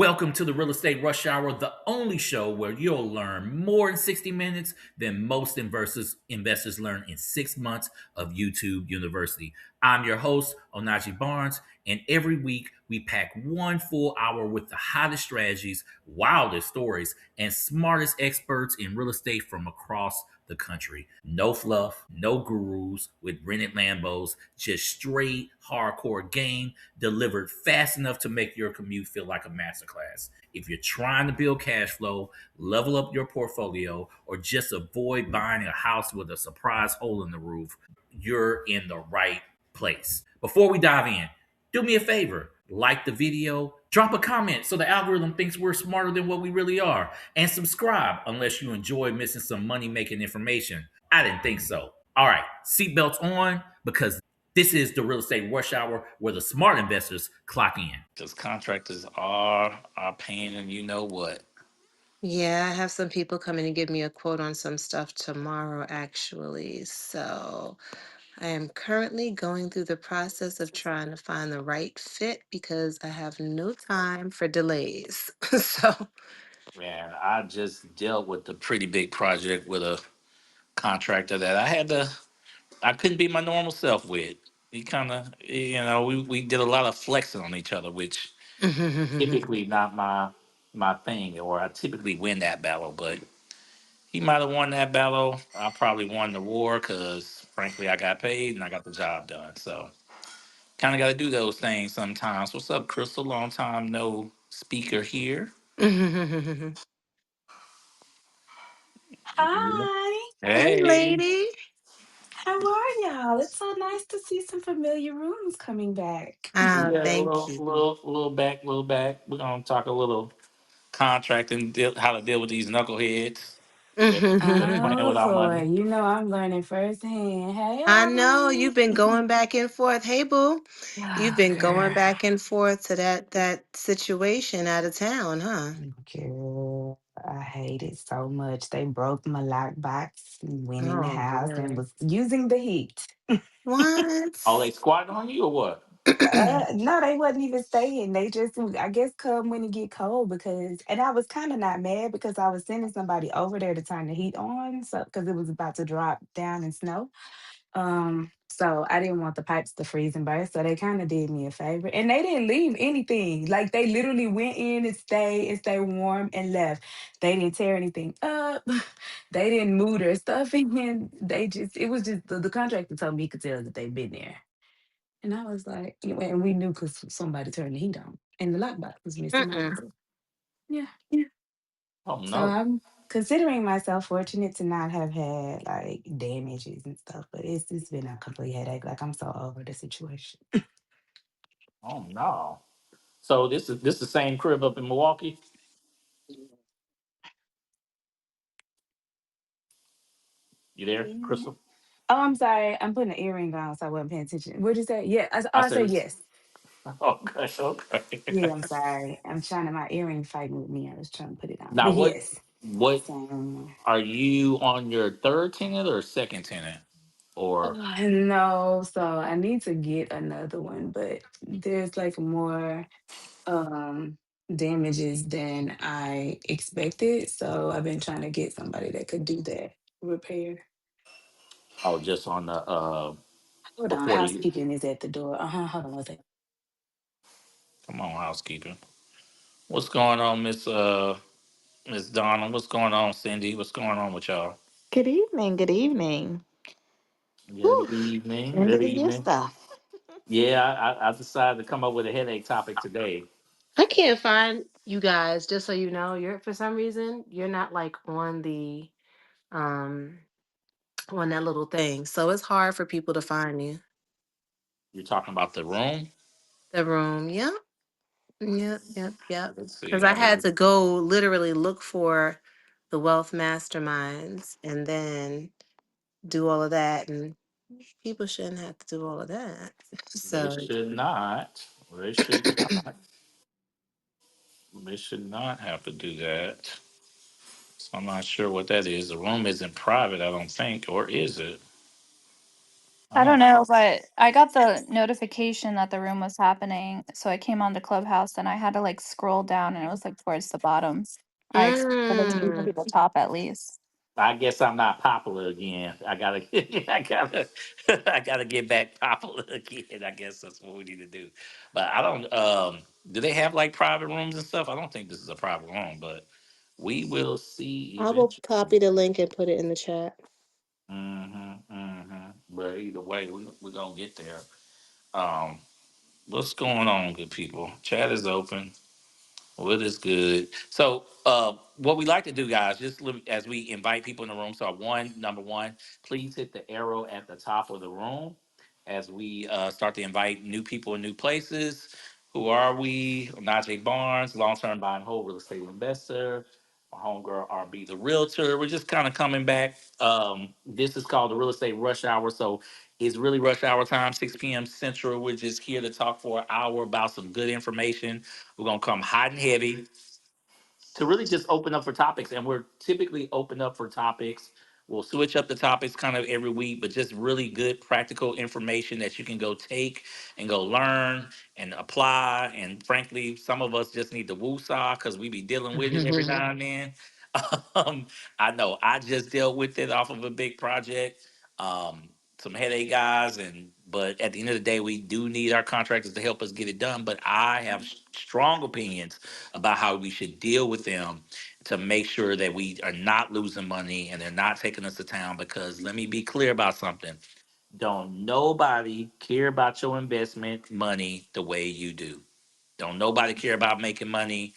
Welcome to the Real Estate Rush Hour, the only show where you'll learn more in 60 minutes than most investors learn in 6 months of YouTube University. I'm your host, Onaje Barnes, and every week we pack one full hour with the hottest strategies, wildest stories, and smartest experts in real estate from across the country. No fluff, no gurus with rented Lambos, just straight hardcore game delivered fast enough to make your commute feel like a masterclass. If you're trying to build cash flow, level up your portfolio, or just avoid buying a house with a surprise hole in the roof, you're in the right place. Before we dive in, do me a favor, like the video, drop a comment so the algorithm thinks we're smarter than what we really are, and subscribe unless you enjoy missing some money making information. I didn't think so. All right, seatbelts on because this is the real estate rush hour where the smart investors clock in. Because contractors are paying, and you know what? Yeah, I have some people coming to give me a quote on some stuff tomorrow, actually. So I am currently going through the process of trying to find the right fit because I have no time for delays. So, Man, I just dealt with a pretty big project with a contractor that I couldn't be my normal self with. He kind of, we did a lot of flexing on each other, which typically not my thing, or I typically win that battle. But he might have won that battle. I probably won the war because, frankly, I got paid and I got the job done. So, kind of got to do those things sometimes. What's up, Crystal? Long time no speaker here. hey, Hi, Hey. lady. how are y'all? It's so nice to see some familiar rooms coming back. Oh, Yeah, a thank little, you. little, little back. We're gonna talk a little contracting, how to deal with these knuckleheads that playing with Oh our boy, money. you know I'm learning firsthand. Hey, I know Aubrey. you've been going back and forth. Hey, boo. You've Oh, been going girl. back and forth to that situation out of town, huh? Girl, I hate it so much. They broke my lockbox, went in the Oh, house, and really? was using the heat. What? Are they squatting on you or what? No, they wasn't even staying. They just, I guess, come when it get cold because, and I was kind of not mad because I was sending somebody over there to turn the heat on, so because it was about to drop down in snow. So I didn't want the pipes to freeze and burst, so they kind of did me a favor, and they didn't leave anything. Like they literally went in and stay warm and left. They didn't tear anything up. They didn't move their stuff in. They just, it was just the contractor told me he could tell that they've been there. And I was like, and we knew because somebody turned the heat on and the lockbox was missing out. Mm-mm. Yeah. Oh So no. I'm considering myself fortunate to not have had like damages and stuff, but it's been a complete headache. Like I'm so over the situation. Oh no. So this the same crib up in Milwaukee. You there, Yeah. Crystal? Oh, I'm sorry. I'm putting an earring on, so I wasn't paying attention. What'd you say? Yeah. I I said said it's yes. okay, okay. Yeah, I'm sorry. I'm trying to, my earring fighting with me. I was trying to put it on. Now But what yes. what So are you on your third tenant or second tenant? Or no, so I need to get another one, but there's like more um damages than I expected. So I've been trying to get somebody that could do that repair. oh just on the Hold on, before the housekeeping is at the door. Hold on one second. come on housekeeping. What's going on, Miss Donna? What's going on, Cindy? What's going on with y'all? Good evening. Good evening. Good Whew, evening. end of Good the year evening. stuff. Yeah, I decided to come up with a headache topic today. I can't find you guys, just so you know. You're for some reason you're not like um on that little thing. So it's hard for people to find you. You're talking about the room. The room. Yep. Yep. Yep. Yep. Let's see. Because I had to go literally look for the wealth masterminds and then do all of that. And people shouldn't have to do all of that. They So should not. They should not. They should not have to do that. So I'm not sure what that is. The room isn't private, I don't think, or is it? I don't Oh, know, but I got the notification that the room was happening, so I came on to Clubhouse and I had to like scroll down and it was like towards the bottom. I expected it to be Mm. to the top at least. I guess I'm not popular again. I gotta, I gotta, I gotta get back popular again. I guess that's what we need to do. But I don't. Do they have like private rooms and stuff? I don't think this is a private room, but we will see I will eventually. copy the link and put it in the chat. Mm-hmm. Mm-hmm. But either way, we're gonna get there. Um, what's going on, good people? Chat is open. Well, it is good. So, what we like to do, guys, as we invite people in the room. So, number one, please hit the arrow at the top of the room as we start to invite new people in new places. Who are we? Onaje Barnes, long-term buy and hold real estate investor. My homegirl RB, the realtor. We're just kind of coming back. This is called the real estate rush hour. So, it's really rush hour time, 6 p.m. Central. We're just here to talk for an hour about some good information. We're gonna come hot and heavy to really just open up for topics. And we're typically open up for topics. We'll switch up the topics kind of every week, but just really good practical information that you can go take and go learn and apply. And frankly, some of us just need to woosah because we be dealing with it every now and then. I know I just dealt with it off of a big project. Some headache guys, and but at the end of the day, we do need our contractors to help us get it done. But I have strong opinions about how we should deal with them to make sure that we are not losing money and they're not taking us to town. Because let me be clear about something. Don't nobody care about your investment money the way you do. Don't nobody care about making money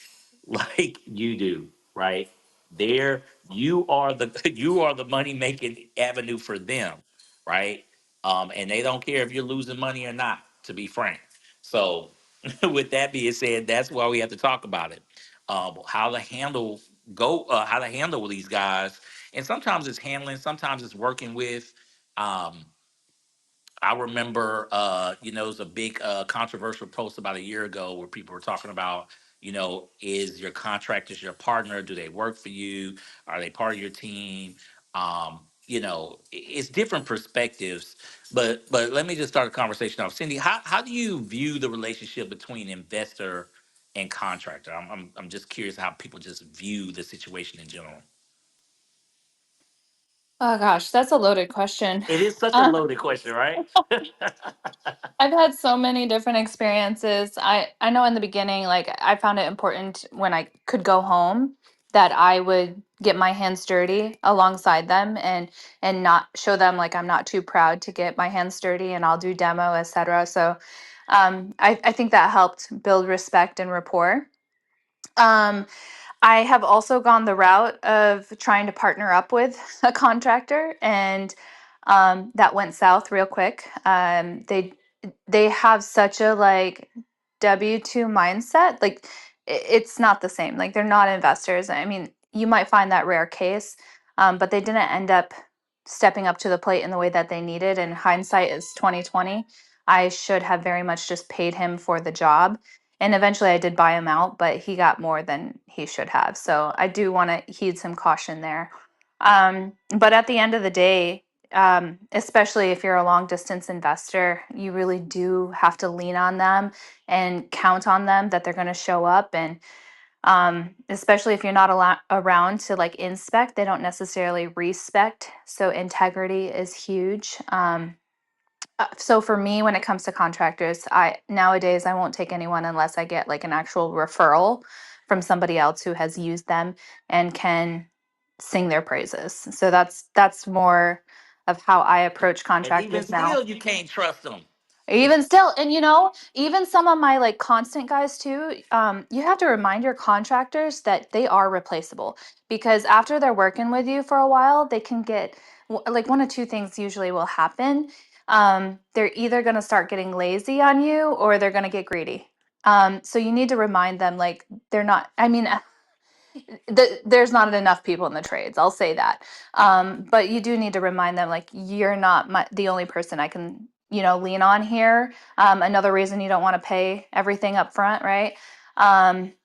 like you do, right? There, you are the you are the money making avenue for them, right? And they don't care if you're losing money or not, to be frank. So, with that being said, that's why we have to talk about it. How to handle how to handle these guys, and sometimes it's handling, sometimes it's working with. Um, I remember, it was a big controversial post about a year ago where people were talking about, is your contractors your partner? Do they work for you? Are they part of your team? It's different perspectives. But let me just start a conversation off. Cindy, how do you view the relationship between investor and contractor? I'm just curious how people just view the situation in general. Oh gosh, that's a loaded question. It is such a loaded question, right? I've had so many different experiences. I know in the beginning, like I found it important when I could go home that I would get my hands dirty alongside them and not show them like I'm not too proud to get my hands dirty and I'll do demo, etc. So I think that helped build respect and rapport. Um, I have also gone the route of trying to partner up with a contractor, and that went south real quick. They have such a like W-2 mindset. Like it's not the same. Like they're not investors. I mean, you might find that rare case, but they didn't end up stepping up to the plate in the way that they needed. And hindsight is 2020. I should have very much just paid him for the job, and eventually I did buy him out, but he got more than he should have. So I do want to heed some caution there. But at the end of the day, especially if you're a long distance investor, you really do have to lean on them and count on them that they're going to show up. And especially if you're not around to like inspect, they don't necessarily respect. So integrity is huge. So for me, when it comes to contractors, I nowadays I won't take anyone unless I get like an actual referral from somebody else who has used them and can sing their praises. So that's more of how I approach And even contractors now. still, you can't trust them. Even still, and even some of my like constant guys too, you have to remind your contractors that they are replaceable because after they're working with you for a while, they can get like one of two things usually will happen. They're either going to start getting lazy on you or they're going to get greedy. So you need to remind them like they're not, I mean, there's not enough people in the trades. I'll say that. But you do need to remind them like you're not the only person I can lean on here. Another reason you don't want to pay everything up front, right?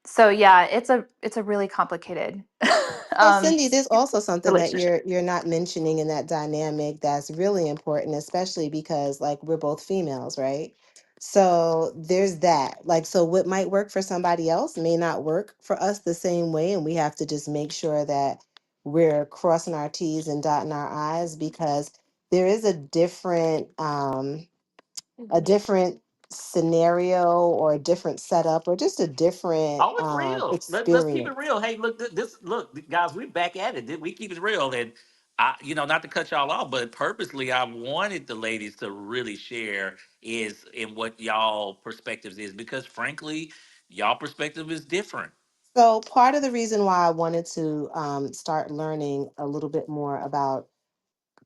So yeah, it's a really complicated So Cindy, there's also something that relationship. you're not mentioning in that dynamic that's really important, especially because like we're both females, right? So there's that. Like, so what might work for somebody else may not work for us the same way, and we have to just make sure that we're crossing our T's and dotting our I's because there is a different scenario or a different setup or just a different Oh, it's real. Let's keep it experience. real. Hey, look, this look, guys, we back at it. We keep it real, and not to cut y'all off, but purposely, I wanted the ladies to really share is in what y'all perspectives is because, frankly, y'all perspective is different. So part of the reason why I wanted to start learning a little bit more about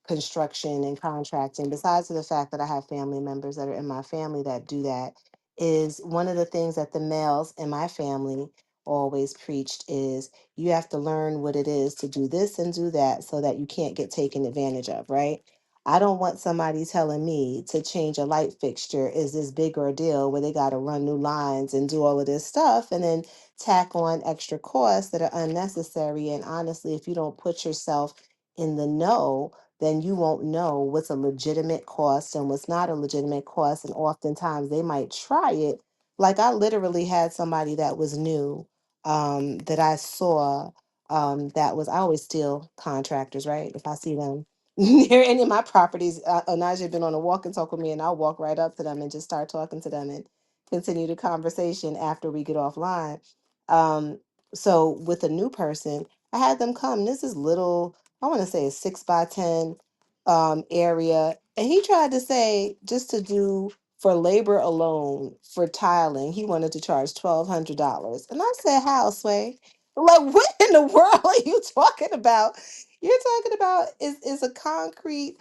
construction and contracting, besides the fact that I have family members that are in my family that do that, is one of the things that the males in my family always preached is you have to learn what it is to do this and do that so that you can't get taken advantage of, right? I don't want somebody telling me to change a light fixture is this big ordeal where they got to run new lines and do all of this stuff and then tack on extra costs that are unnecessary. And honestly, if you don't put yourself in the know, then you won't know what's a legitimate cost and what's not a legitimate cost. And oftentimes they might try it. Like I literally had somebody that was new that I saw that was, I always steal contractors, right? If I see them near any of my properties, Onaje been on a walk and talk with me and I'll walk right up to them and just start talking to them and continue the conversation after we get offline. Um, so with a new person, I had them come. This is little, I want to say a 6 by 10 area. And he tried to say just to do for labor alone for tiling, he wanted to charge $1,200. And I said, how, Sway? Like, what in the world are you talking about? You're talking about is a concrete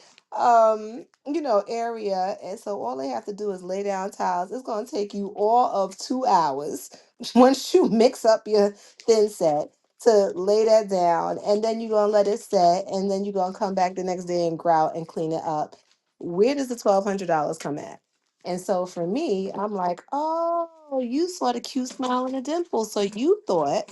area. And so all they have to do is lay down tiles. It's gonna take you all of 2 hours once you mix up your thin set to lay that down, and then you're gonna let it set, and then you're gonna come back the next day and grout and clean it up. Where does the $1,200 come at? And so for me, I'm like, oh, you saw the cute smile and the dimple, so you thought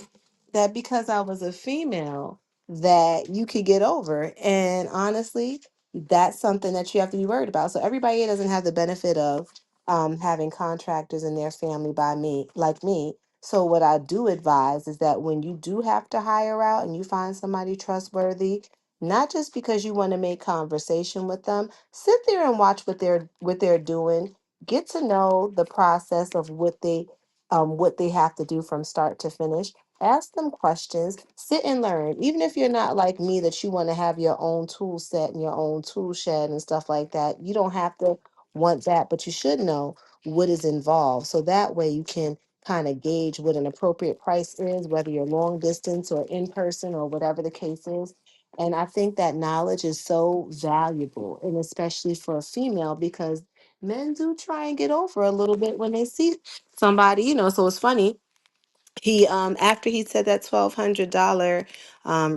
that because I was a female that you could get over. And honestly, that's something that you have to be worried about. So everybody doesn't have the benefit of having contractors in their family by me, like me. So what I do advise is that when you do have to hire out and you find somebody trustworthy, not just because you want to make conversation with them, sit there and watch what they're doing. Get to know the process of what they have to do from start to finish. Ask them questions, sit and learn. Even if you're not like me, that you want to have your own tool set and your own tool shed and stuff like that, you don't have to want that, but you should know what is involved. So that way you can kind of gauge what an appropriate price is, whether you're long distance or in person or whatever the case is. And I think that knowledge is so valuable, and especially for a female, because men do try and get over a little bit when they see somebody, so it's funny. He after he said that $1,200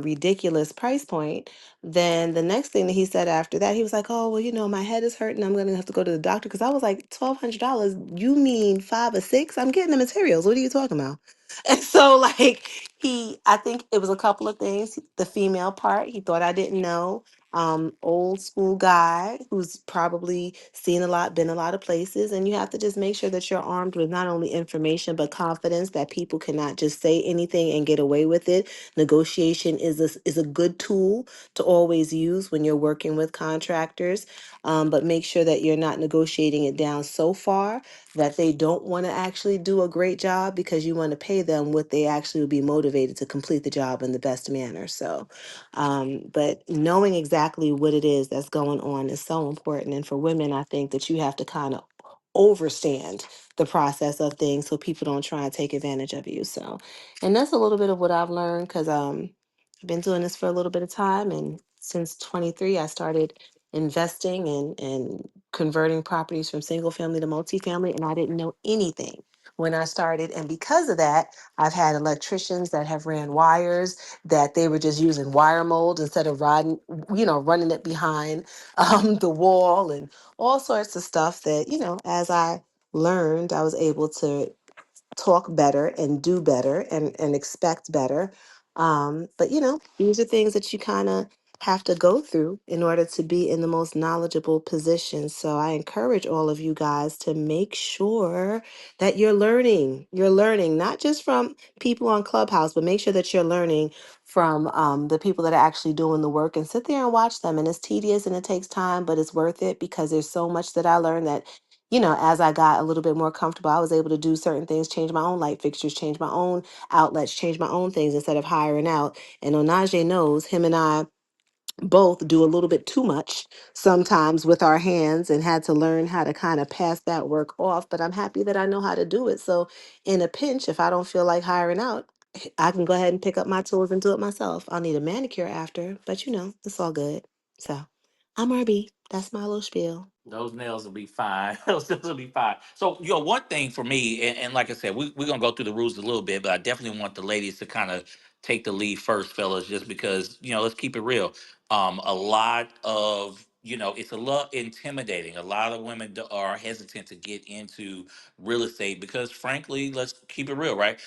ridiculous price point, then the next thing that he said after that, he was like, oh well, my head is hurting, I'm gonna have to go to the doctor, because I was like, $1,200, you mean 5 or 6? I'm getting the materials, what are you talking about? And so like, I think it was a couple of things. The female part, he thought I didn't know. Old school guy who's probably seen a lot, been a lot of places, and you have to just make sure that you're armed with not only information but confidence, that people cannot just say anything and get away with it. Negotiation is a good tool to always use when you're working with contractors, but make sure that you're not negotiating it down so far that they don't want to actually do a great job, because you want to pay them what they actually will be motivated to complete the job in the best manner. So but knowing exactly what it is that's going on is so important. And for women, I think that you have to kind of overstand the process of things so people don't try and take advantage of you. So, and that's a little bit of what I've learned, because I've been doing this for a little bit of time. And since 23, I started investing and converting properties from single family to multifamily. And I didn't know anything when I started. And because of that, I've had electricians that have ran wires that they were just using wire mold instead of running it behind the wall, and all sorts of stuff that, as I learned, I was able to talk better and do better and expect better. But these are things that you kind of have to go through in order to be in the most knowledgeable position. So I encourage all of you guys to make sure that you're learning. You're learning not just from people on Clubhouse, but make sure that you're learning from the people that are actually doing the work, and sit there and watch them. And it's tedious and it takes time, but it's worth it because there's so much that I learned that, as I got a little bit more comfortable, I was able to do certain things, change my own light fixtures, change my own outlets, change my own things instead of hiring out. And Onaje knows him and I both do a little bit too much sometimes with our hands and had to learn how to kind of pass that work off. But I'm happy that I know how to do it. So in a pinch, if I don't feel like hiring out, I can go ahead and pick up my tools and do it myself. I'll need a manicure after, but it's all good. So I'm RB. That's my little spiel. Those nails will be fine. Those nails will be fine. So, one thing for me, and like I said, we're gonna go through the rules a little bit, but I definitely want the ladies to kind of take the lead first, fellas, just because, let's keep it real. A lot of, it's a lot intimidating. A lot of women are hesitant to get into real estate because, frankly, let's keep it real, right?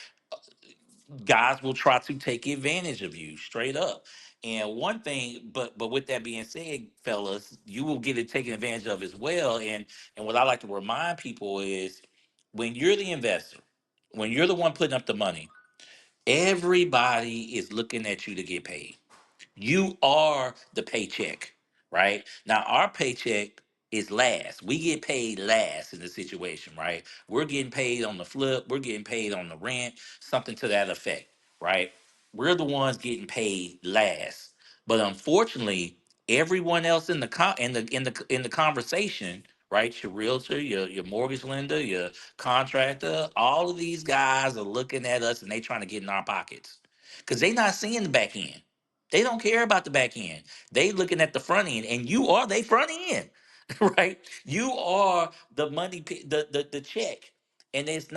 Guys will try to take advantage of you straight up. And one thing, but with that being said, fellas, you will get it taken advantage of as well. And what I like to remind people is when you're the investor, when you're the one putting up the money, everybody is looking at you to get paid. You are the paycheck, right? Now, our paycheck is last. We get paid last in the situation, right? We're getting paid on the flip, we're getting paid on the rent, something to that effect, right? We're the ones getting paid last. But unfortunately, everyone else in the in the conversation, right? Your realtor, your mortgage lender, your contractor, all of these guys are looking at us and they trying to get in our pockets because they not seeing the back end. They don't care about the back end. They looking at the front end, and you are they front end, right? You are the money, the check, and it's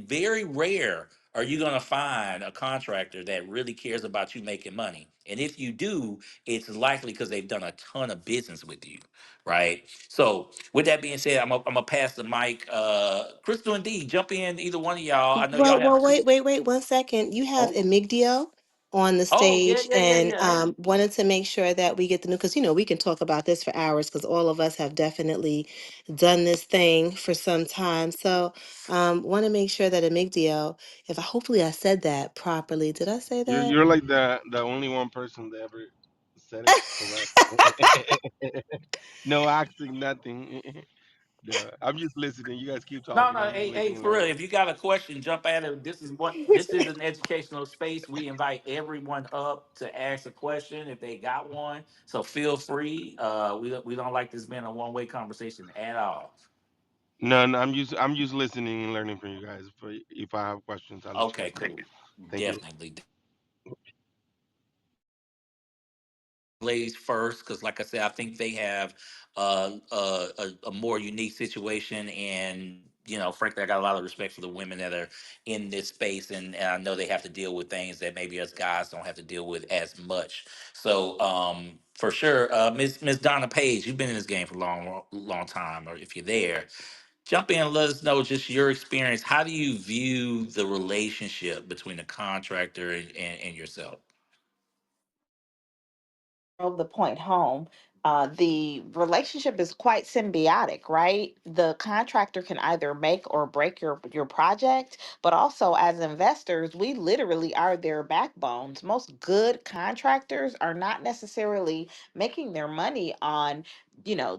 very rare. Are you gonna find a contractor that really cares about you making money? And if you do, it's likely because they've done a ton of business with you, right? So, with that being said, I'm gonna pass the mic. Crystal and D, jump in, either one of y'all. I know y'all have Well, two. wait 1 second. You have Oh, Emigdio on the oh yeah, stage, yeah, yeah, and yeah. wanted to make sure that we get the new, because we can talk about this for hours because all of us have definitely done this thing for some time. So want to make sure that Emigdio, if hopefully I said that properly. Did I say that? You're like the only one person that ever said it correct. No acting, nothing. No, I'm just listening. You guys keep No, talking. no, I'm just hey, listening, for real. learning. If you got a question, jump at it. This is an educational space. We invite everyone up to ask a question if they got one. So feel free. We don't like this being a one way conversation at all. No, no, I'm just listening and learning from you guys. But if I have questions, I'll let you Okay, guys know. cool. Thank you. Definitely. Ladies first, because like I said, I think they have a more unique situation, and frankly, I got a lot of respect for the women that are in this space, and I know they have to deal with things that maybe us guys don't have to deal with as much. So, for sure, Miss Donna Page, you've been in this game for a long time, or if you're there, jump in and let us know just your experience. How do you view the relationship between the contractor and yourself? Drove the point home. The relationship is quite symbiotic, right? The contractor can either make or break your project, but also as investors, we literally are their backbones. Most good contractors are not necessarily making their money on,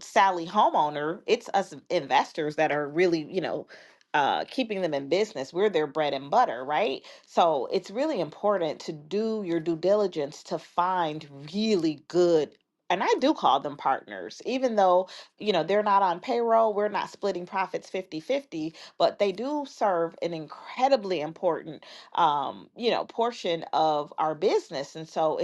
Sally homeowner. It's us investors that are really, keeping them in business. We're their bread and butter, right? So it's really important to do your due diligence to find really good. And I do call them partners, even though, they're not on payroll, we're not splitting profits 50-50, but they do serve an incredibly important, portion of our business. And so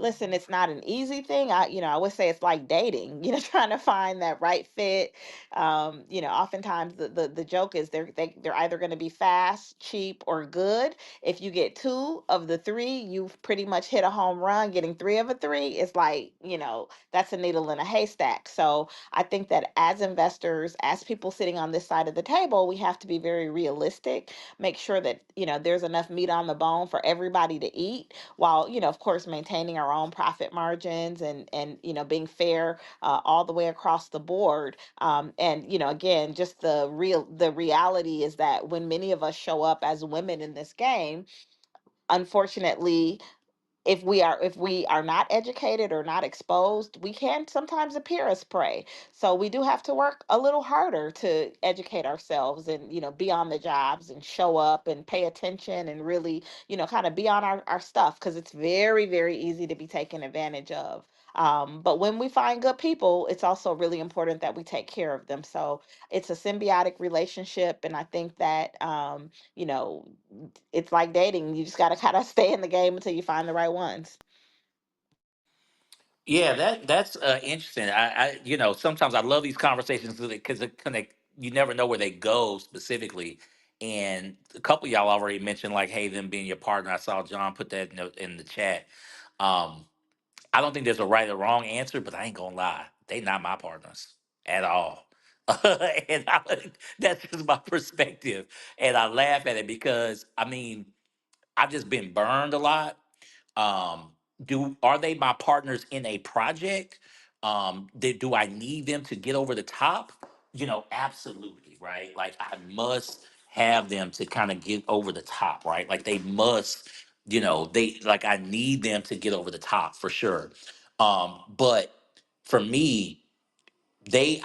listen, it's not an easy thing. I would say it's like dating, trying to find that right fit. Oftentimes the joke is they're either going to be fast, cheap, or good. If you get two of the three, you've pretty much hit a home run. Getting three of a three is like quite, that's a needle in a haystack. So I think that as investors, as people sitting on this side of the table, we have to be very realistic, make sure that, there's enough meat on the bone for everybody to eat, while, of course, maintaining our own profit margins, and being fair all the way across the board. And again, just the reality is that when many of us show up as women in this game, unfortunately, if we are not educated or not exposed, we can sometimes appear as prey. So we do have to work a little harder to educate ourselves, and be on the jobs and show up and pay attention, and really kind of be on our stuff, because it's very, very easy to be taken advantage of. But when we find good people, it's also really important that we take care of them. So it's a symbiotic relationship, and I think that it's like dating. You just got to kind of stay in the game until you find the right ones. Yeah, that's interesting. Sometimes I love these conversations because it connect. You never know where they go specifically. And a couple of y'all already mentioned like, hey, them being your partner. I saw John put that in the chat. Um, I don't think there's a right or wrong answer, but I ain't gonna lie, they not my partners at all. That's just my perspective, and I laugh at it because I mean I've just been burned a lot. um do Are they my partners in a project? Do I need them to get over the top? Absolutely, right? Like I must have them to kind of get over the top, right? Like they must, they like I need them to get over the top for sure. But for me,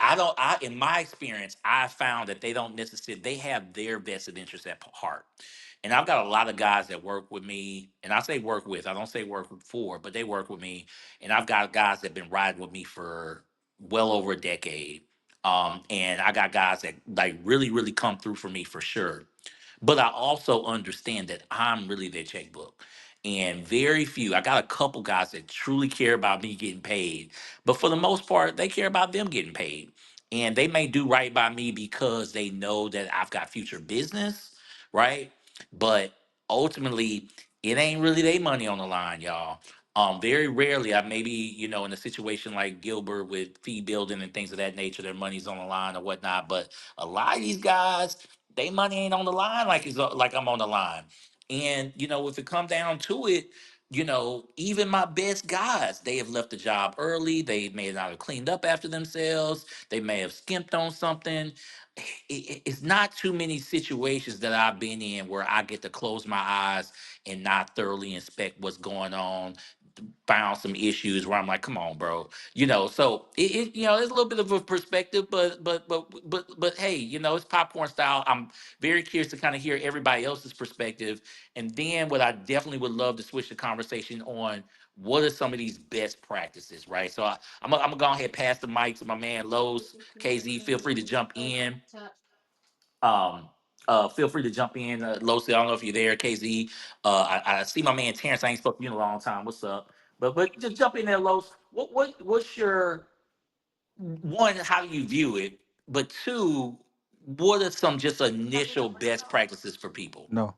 I don't I in my experience I found that they don't necessarily, they have their vested interest at heart. And I've got a lot of guys that work with me, and I say work with, I don't say work for, but they work with me. And I've got guys that have been riding with me for well over a decade. And I got guys that like really really come through for me for sure. But I also understand that I'm really their checkbook. And very few, I got a couple guys that truly care about me getting paid. But for the most part, they care about them getting paid. And they may do right by me because they know that I've got future business, right? But ultimately, it ain't really their money on the line, y'all. Very rarely, I maybe, in a situation like Gilbert with fee building and things of that nature, their money's on the line or whatnot. But a lot of these guys, they money ain't on the line like like I'm on the line. And if it come down to it, even my best guys, they have left the job early. They may not have cleaned up after themselves. They may have skimped on something. It's not too many situations that I've been in where I get to close my eyes and not thoroughly inspect what's going on, found some issues where I'm like, come on, bro. So there's a little bit of a perspective, but hey, it's popcorn style. I'm very curious to kind of hear everybody else's perspective. And then what I definitely would love to switch the conversation on, what are some of these best practices, right? So I'm gonna go ahead and pass the mic to my man Lowe's. KZ, feel free to jump in. Um, feel free to jump in, Losi. I don't know if you're there, KZ. I see my man Terrence. I ain't spoken to you in a long time. What's up? But just jump in there, Los. What's your one? How do you view it? But two, what are some just initial best practices for people? No,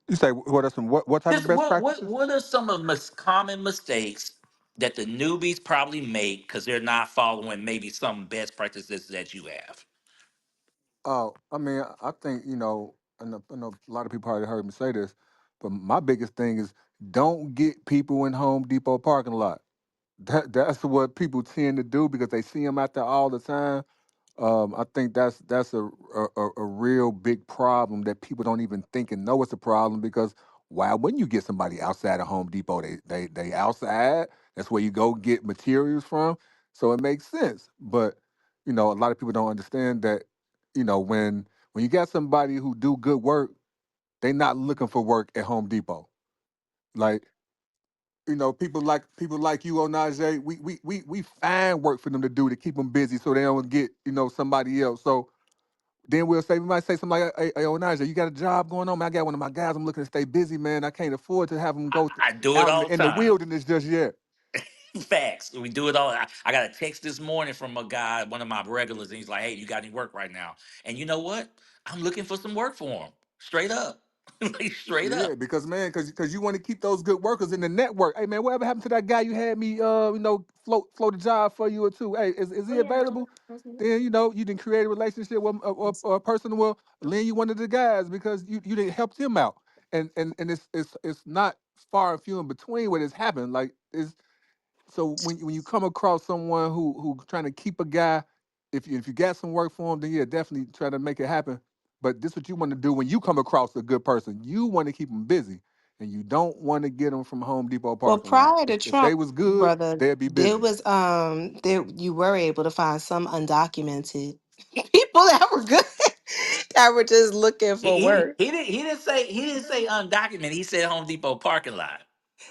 you say what are some what type of Just best practices? what are some of the most common mistakes that the newbies probably make because they're not following maybe some best practices that you have? Oh, I mean, I think I know a lot of people probably heard me say this, but my biggest thing is don't get people in Home Depot parking lot. That's what people tend to do because they see them out there all the time. I think that's a real big problem that people don't even think and know it's a problem because why wouldn't you get somebody outside of Home Depot? They outside. That's where you go get materials from. So it makes sense. But a lot of people don't understand that. When you got somebody who do good work, they not looking for work at Home Depot. Like people like you, Onaje, we find work for them to do to keep them busy so they don't get somebody else. So then we might say something like, hey, Onaje, you got a job going on, man? I got one of my guys. I'm looking to stay busy, man. I can't afford to have him I, go I do it out in all the, the in the time. wilderness just yet. Facts. We do it all. I got a text this morning from a guy, one of my regulars, and he's like, "Hey, you got any work right now?" And you know what? I'm looking for some work for him. Straight up. Like straight Yeah, up. because man, because you want to keep those good workers in the network. Hey man, whatever happened to that guy you had me float a job for you or two? Hey, is he available? Then you didn't create a relationship with a person will lend you one of the guys because you didn't help him out. And it's not far and few in between what has happened. Like it's so when you come across someone who trying to keep a guy, if you got some work for him, then yeah, definitely try to make it happen. But this what you want to do when you come across a good person. You want to keep them busy, and you don't want to get them from Home Depot Well, parking lot. prior to If they Trump, was good, brother, they'd be there busy. was there you were able to find some undocumented people that were good that were just looking He, for he work. he didn't he didn't say undocumented. He said Home Depot parking lot.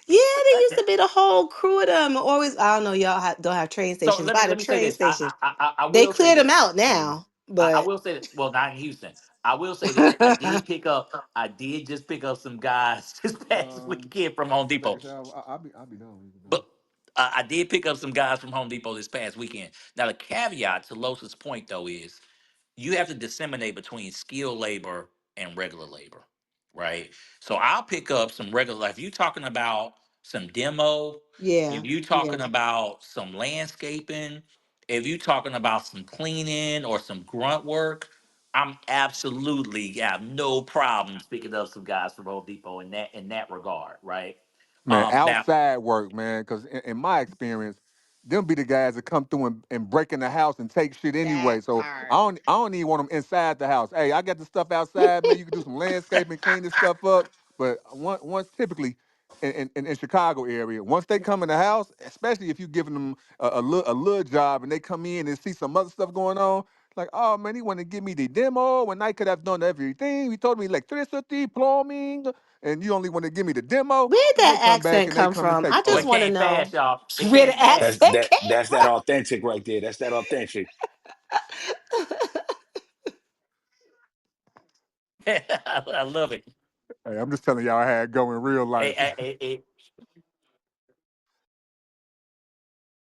Yeah, there used to be the whole crew of them. Always, I don't know, y'all don't have train So stations. let me By the let me say train this. station, I they will say cleared them this. out now. I But will say this. Well, not in Houston. I will say this. I did just pick up some guys this past weekend from Home Depot. I'll be done. But I did pick up some guys from Home Depot this past weekend. Now the caveat to Los's point though is you have to disseminate between skilled labor and regular labor, right? So I'll pick up some regular. Like if you talking about some demo, yeah, if you yeah. talking about some landscaping, if you talking about some cleaning or some grunt work, I'm absolutely have no problems picking up some guys from Home Depot in that regard, right? Man, Now outside work, man, because in my experience, them be the guys that come through and break in the house and take shit That anyway. So I part. don't I don't even want them inside the house. Hey, I got the stuff outside, man. You can do some landscaping, clean this stuff up. But once typically in Chicago area, once they come in the house, especially if you giving them a little job and they come in and see some other stuff going on, like, oh man, he want to give me the demo when I could have done everything. He told me electricity, plumbing, and you only want to give me the demo. Where'd Man, they that come back accent and they come come and from? take I oh, just it stuff. want to came know fast, y'all. It where came the fast. That's accent that came that's that authentic right there. That's that authentic. from. I love it. Hey, I'm just telling y'all how it go in real Hey, life.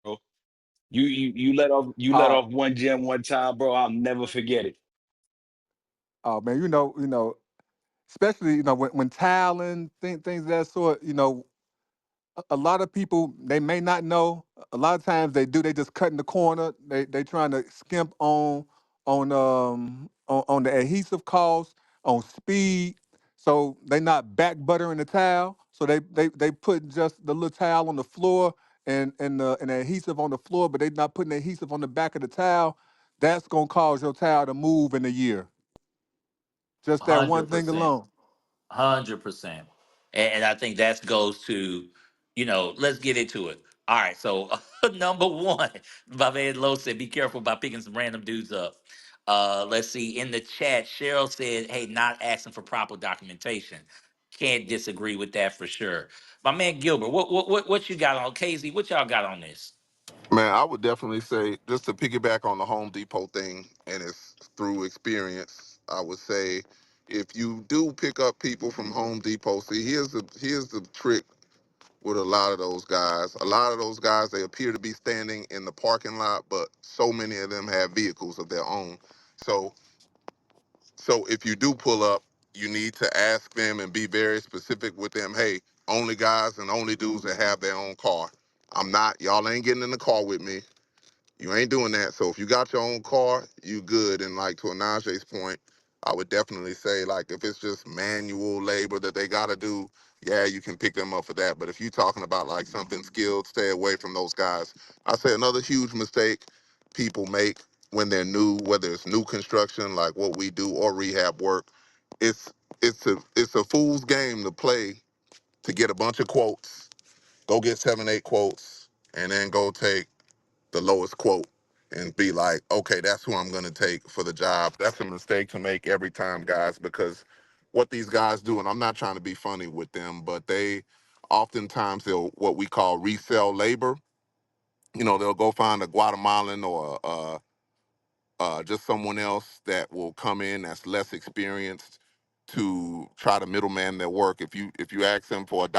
Bro. You let uh, off one gem one time, bro. I'll never forget it. oh man, especially when tiling things of that sort. A lot of people they may not know. A lot of times they do. They just cut in the corner. They trying to skimp on the adhesive cost, on speed. So they not back buttering the towel. So they put just the little towel on the floor and the adhesive on the floor, but they not putting the adhesive on the back of the towel. That's gonna cause your towel to move in a year. Just that one hundred thing percent. alone. 100%. And I think that goes to, let's get into it. All right. So, number one, my man Lo said, be careful about picking some random dudes up. Let's see. In the chat, Cheryl said, hey, not asking for proper documentation. Can't disagree with that for sure. My man Gilbert, what you got on KZ? What y'all got on this? Man, I would definitely say, just to piggyback on the Home Depot thing, and it's through experience, I would say if you do pick up people from Home Depot, see here's the trick with a lot of those guys. A lot of those guys, they appear to be standing in the parking lot, but so many of them have vehicles of their own. So so if you do pull up, you need to ask them and be very specific with them. Hey, only guys and only dudes that have their own car. Y'all ain't getting in the car with me. You ain't doing that. So if you got your own car, you good. And like to Anaje's point, I would definitely say like if it's just manual labor that they gotta do, yeah, you can pick them up for that. But if you're talking about like something skilled, stay away from those guys. I say another huge mistake people make when they're new, whether it's new construction like what we do or rehab work, it's it's a fool's game to play to get a bunch of quotes, go get 7, 8 quotes, and then go take the lowest quote and be like, okay, that's who I'm going to take for the job. That's a mistake to make every time, guys, because what these guys do, and I'm not trying to be funny with them, but they oftentimes they'll what we call resell labor. They'll go find a Guatemalan or just someone else that will come in that's less experienced to try to middleman their work. If you ask them for $1,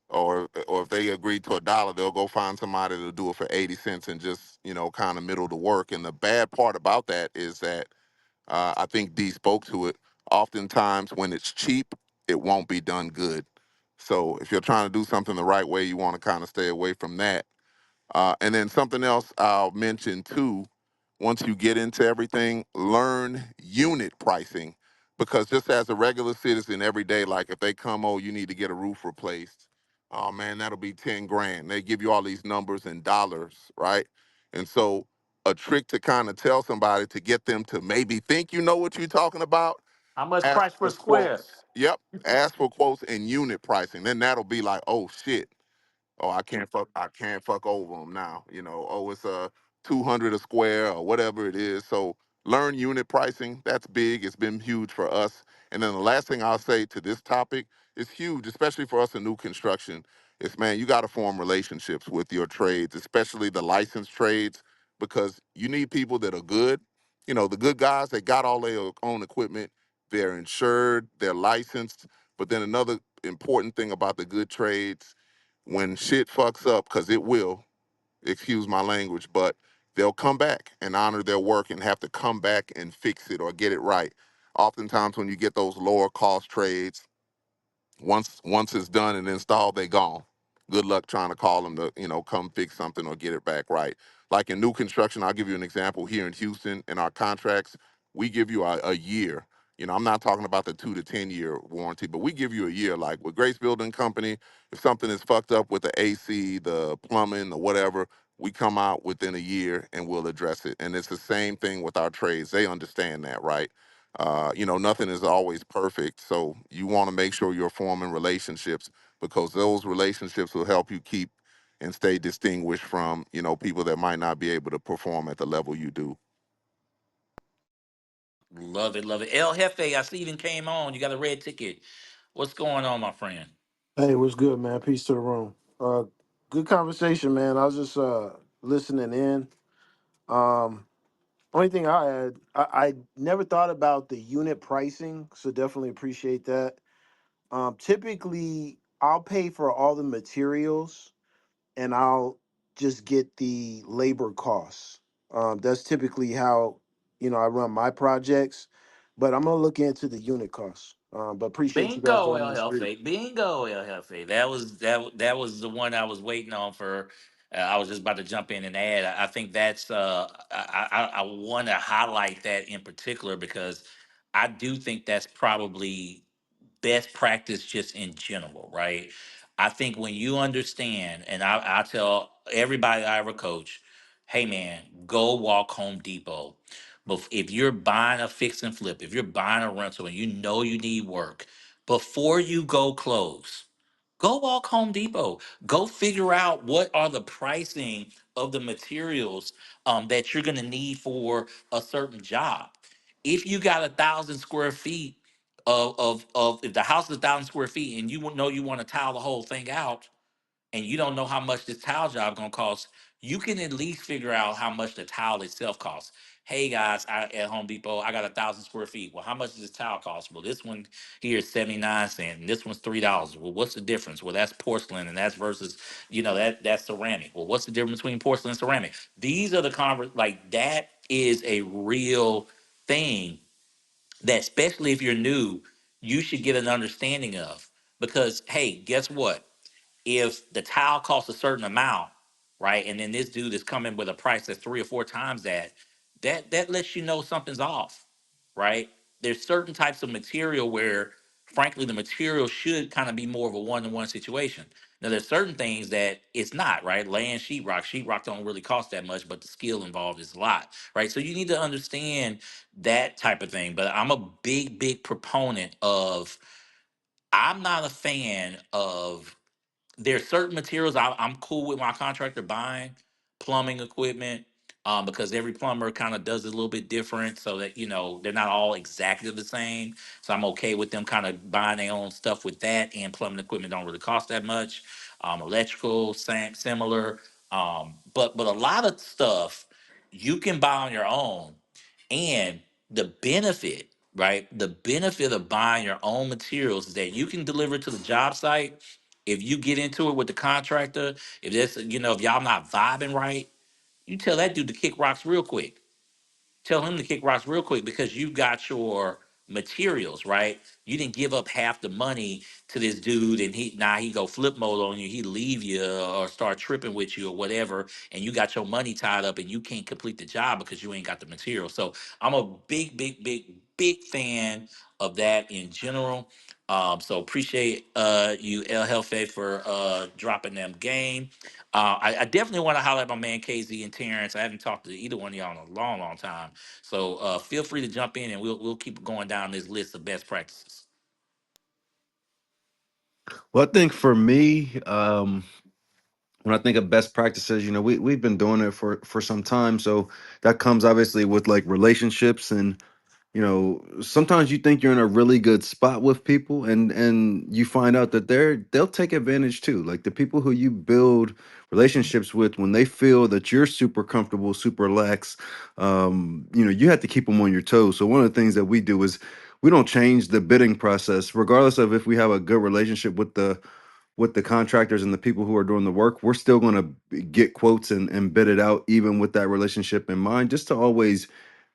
or if they agree to $1, they'll go find somebody to do it for 80 cents and just kind of middle the work. And the bad part about that is that I think D spoke to it. Oftentimes, when it's cheap, it won't be done good. So if you're trying to do something the right way, you want to kind of stay away from that. And then something else I'll mention too, once you get into everything, learn unit pricing. Because just as a regular citizen every day, like if they come, oh, you need to get a roof replaced. Oh man, that'll be 10 grand. They give you all these numbers in dollars, right? And so a trick to kind of tell somebody to get them to maybe think you know what you're talking about, How much ask price per for square? quotes. Yep. Ask for quotes and unit pricing. Then that'll be like, oh shit. Oh, I can't fuck over them now. Oh, it's a 200 a square or whatever it is. So learn unit pricing. That's big. It's been huge for us. And then the last thing I'll say to this topic is huge, especially for us in new construction. Is man, you got to form relationships with your trades, especially the licensed trades, because you need people that are good. The good guys, they got all their own equipment. They're insured. They're licensed. But then another important thing about the good trades, when shit fucks up, because it will, excuse my language, but they'll come back and honor their work and have to come back and fix it or get it right. Oftentimes, when you get those lower cost trades, once it's done and installed, they gone. Good luck trying to call them to come fix something or get it back right. Like in new construction, I'll give you an example here in Houston. In our contracts, we give you a year. I'm not talking about the 2 to 10 year warranty, but we give you a year. Like with Grace Building Company, if something is fucked up with the AC, the plumbing, or whatever, we come out within a year and we'll address it. And it's the same thing with our trades. They understand that, right? Nothing is always perfect. So you want to make sure you're forming relationships, because those relationships will help you keep and stay distinguished from, people that might not be able to perform at the level you do. Love it, love it. El Jefe, I see you came on. You got a red ticket. What's going on, my friend? Hey, what's good, man? Peace to the room. Good conversation, man. I was just listening in. Um, Only thing I had, I never thought about the unit pricing, so definitely appreciate that. Typically, I'll pay for all the materials and I'll just get the labor costs. That's typically how I run my projects, but I'm gonna look into the unit costs. But appreciate you guys Bingo, letting El me speak. Jefe. Bingo, El Jefe. That was the one I was waiting on for. I was just about to jump in and add. I think that's I want to highlight that in particular because I do think that's probably best practice just in general, right? I think when you understand, and I tell everybody I ever coach, hey man, go walk Home Depot. But if you're buying a fix and flip, if you're buying a rental and you know you need work, before you go close, go walk Home Depot. Go figure out what are the pricing of the materials that you're gonna need for a certain job. If you got 1,000 square feet of if the house is 1,000 square feet and know you want to tile the whole thing out and you don't know how much this tile job gonna cost, you can at least figure out how much the tile itself costs. Hey guys, at Home Depot, I got 1,000 square feet. Well, how much does this tile cost? Well, this one here is 79 cents, and this one's $3. Well, what's the difference? Well, that's porcelain, and that's versus that's ceramic. Well, what's the difference between porcelain and ceramic? These are the like that is a real thing that especially if you're new, you should get an understanding of. Because hey, guess what? If the tile costs a certain amount, right, and then this dude is coming with a price that's 3 or 4 times that, that lets you know something's off, right? There's certain types of material where, frankly, the material should kind of be more of a one-to-one situation. Now, there's certain things that it's not, right? Laying sheetrock, sheetrock don't really cost that much, but the skill involved is a lot, right? So you need to understand that type of thing. But I'm a big, big proponent of. I'm not a fan of there's certain materials I'm cool with my contractor buying plumbing equipment because every plumber kind of does it a little bit different so that they're not all exactly the same. So I'm okay with them kind of buying their own stuff with that, and plumbing equipment don't really cost that much. Electrical, same, similar. But a lot of stuff you can buy on your own, and the benefit, right? The benefit of buying your own materials is that you can deliver it to the job site. If you get into it with the contractor, if that's if y'all not vibing right, you tell that dude to kick rocks real quick. Tell him to kick rocks real quick because you got your materials, right? You didn't give up half the money to this dude, and he go flip mode on you. He leave you or start tripping with you or whatever, and you got your money tied up, and you can't complete the job because you ain't got the material. So I'm a big fan of that in general. So appreciate you, El Jefe, for dropping them game. I definitely want to highlight my man KZ and Terrence. I haven't talked to either one of y'all in a long time. So feel free to jump in, and we'll keep going down this list of best practices. Well, I think for me, when I think of best practices, we've been doing it for some time. So that comes obviously with like relationships, and sometimes you think you're in a really good spot with people, and you find out that they'll take advantage too. Like the people who you build relationships with, when they feel that you're super comfortable, super lax, you have to keep them on your toes. So one of the things that we do is we don't change the bidding process regardless of if we have a good relationship with the contractors and the people who are doing the work. We're still going to get quotes and bid it out, even with that relationship in mind, just to always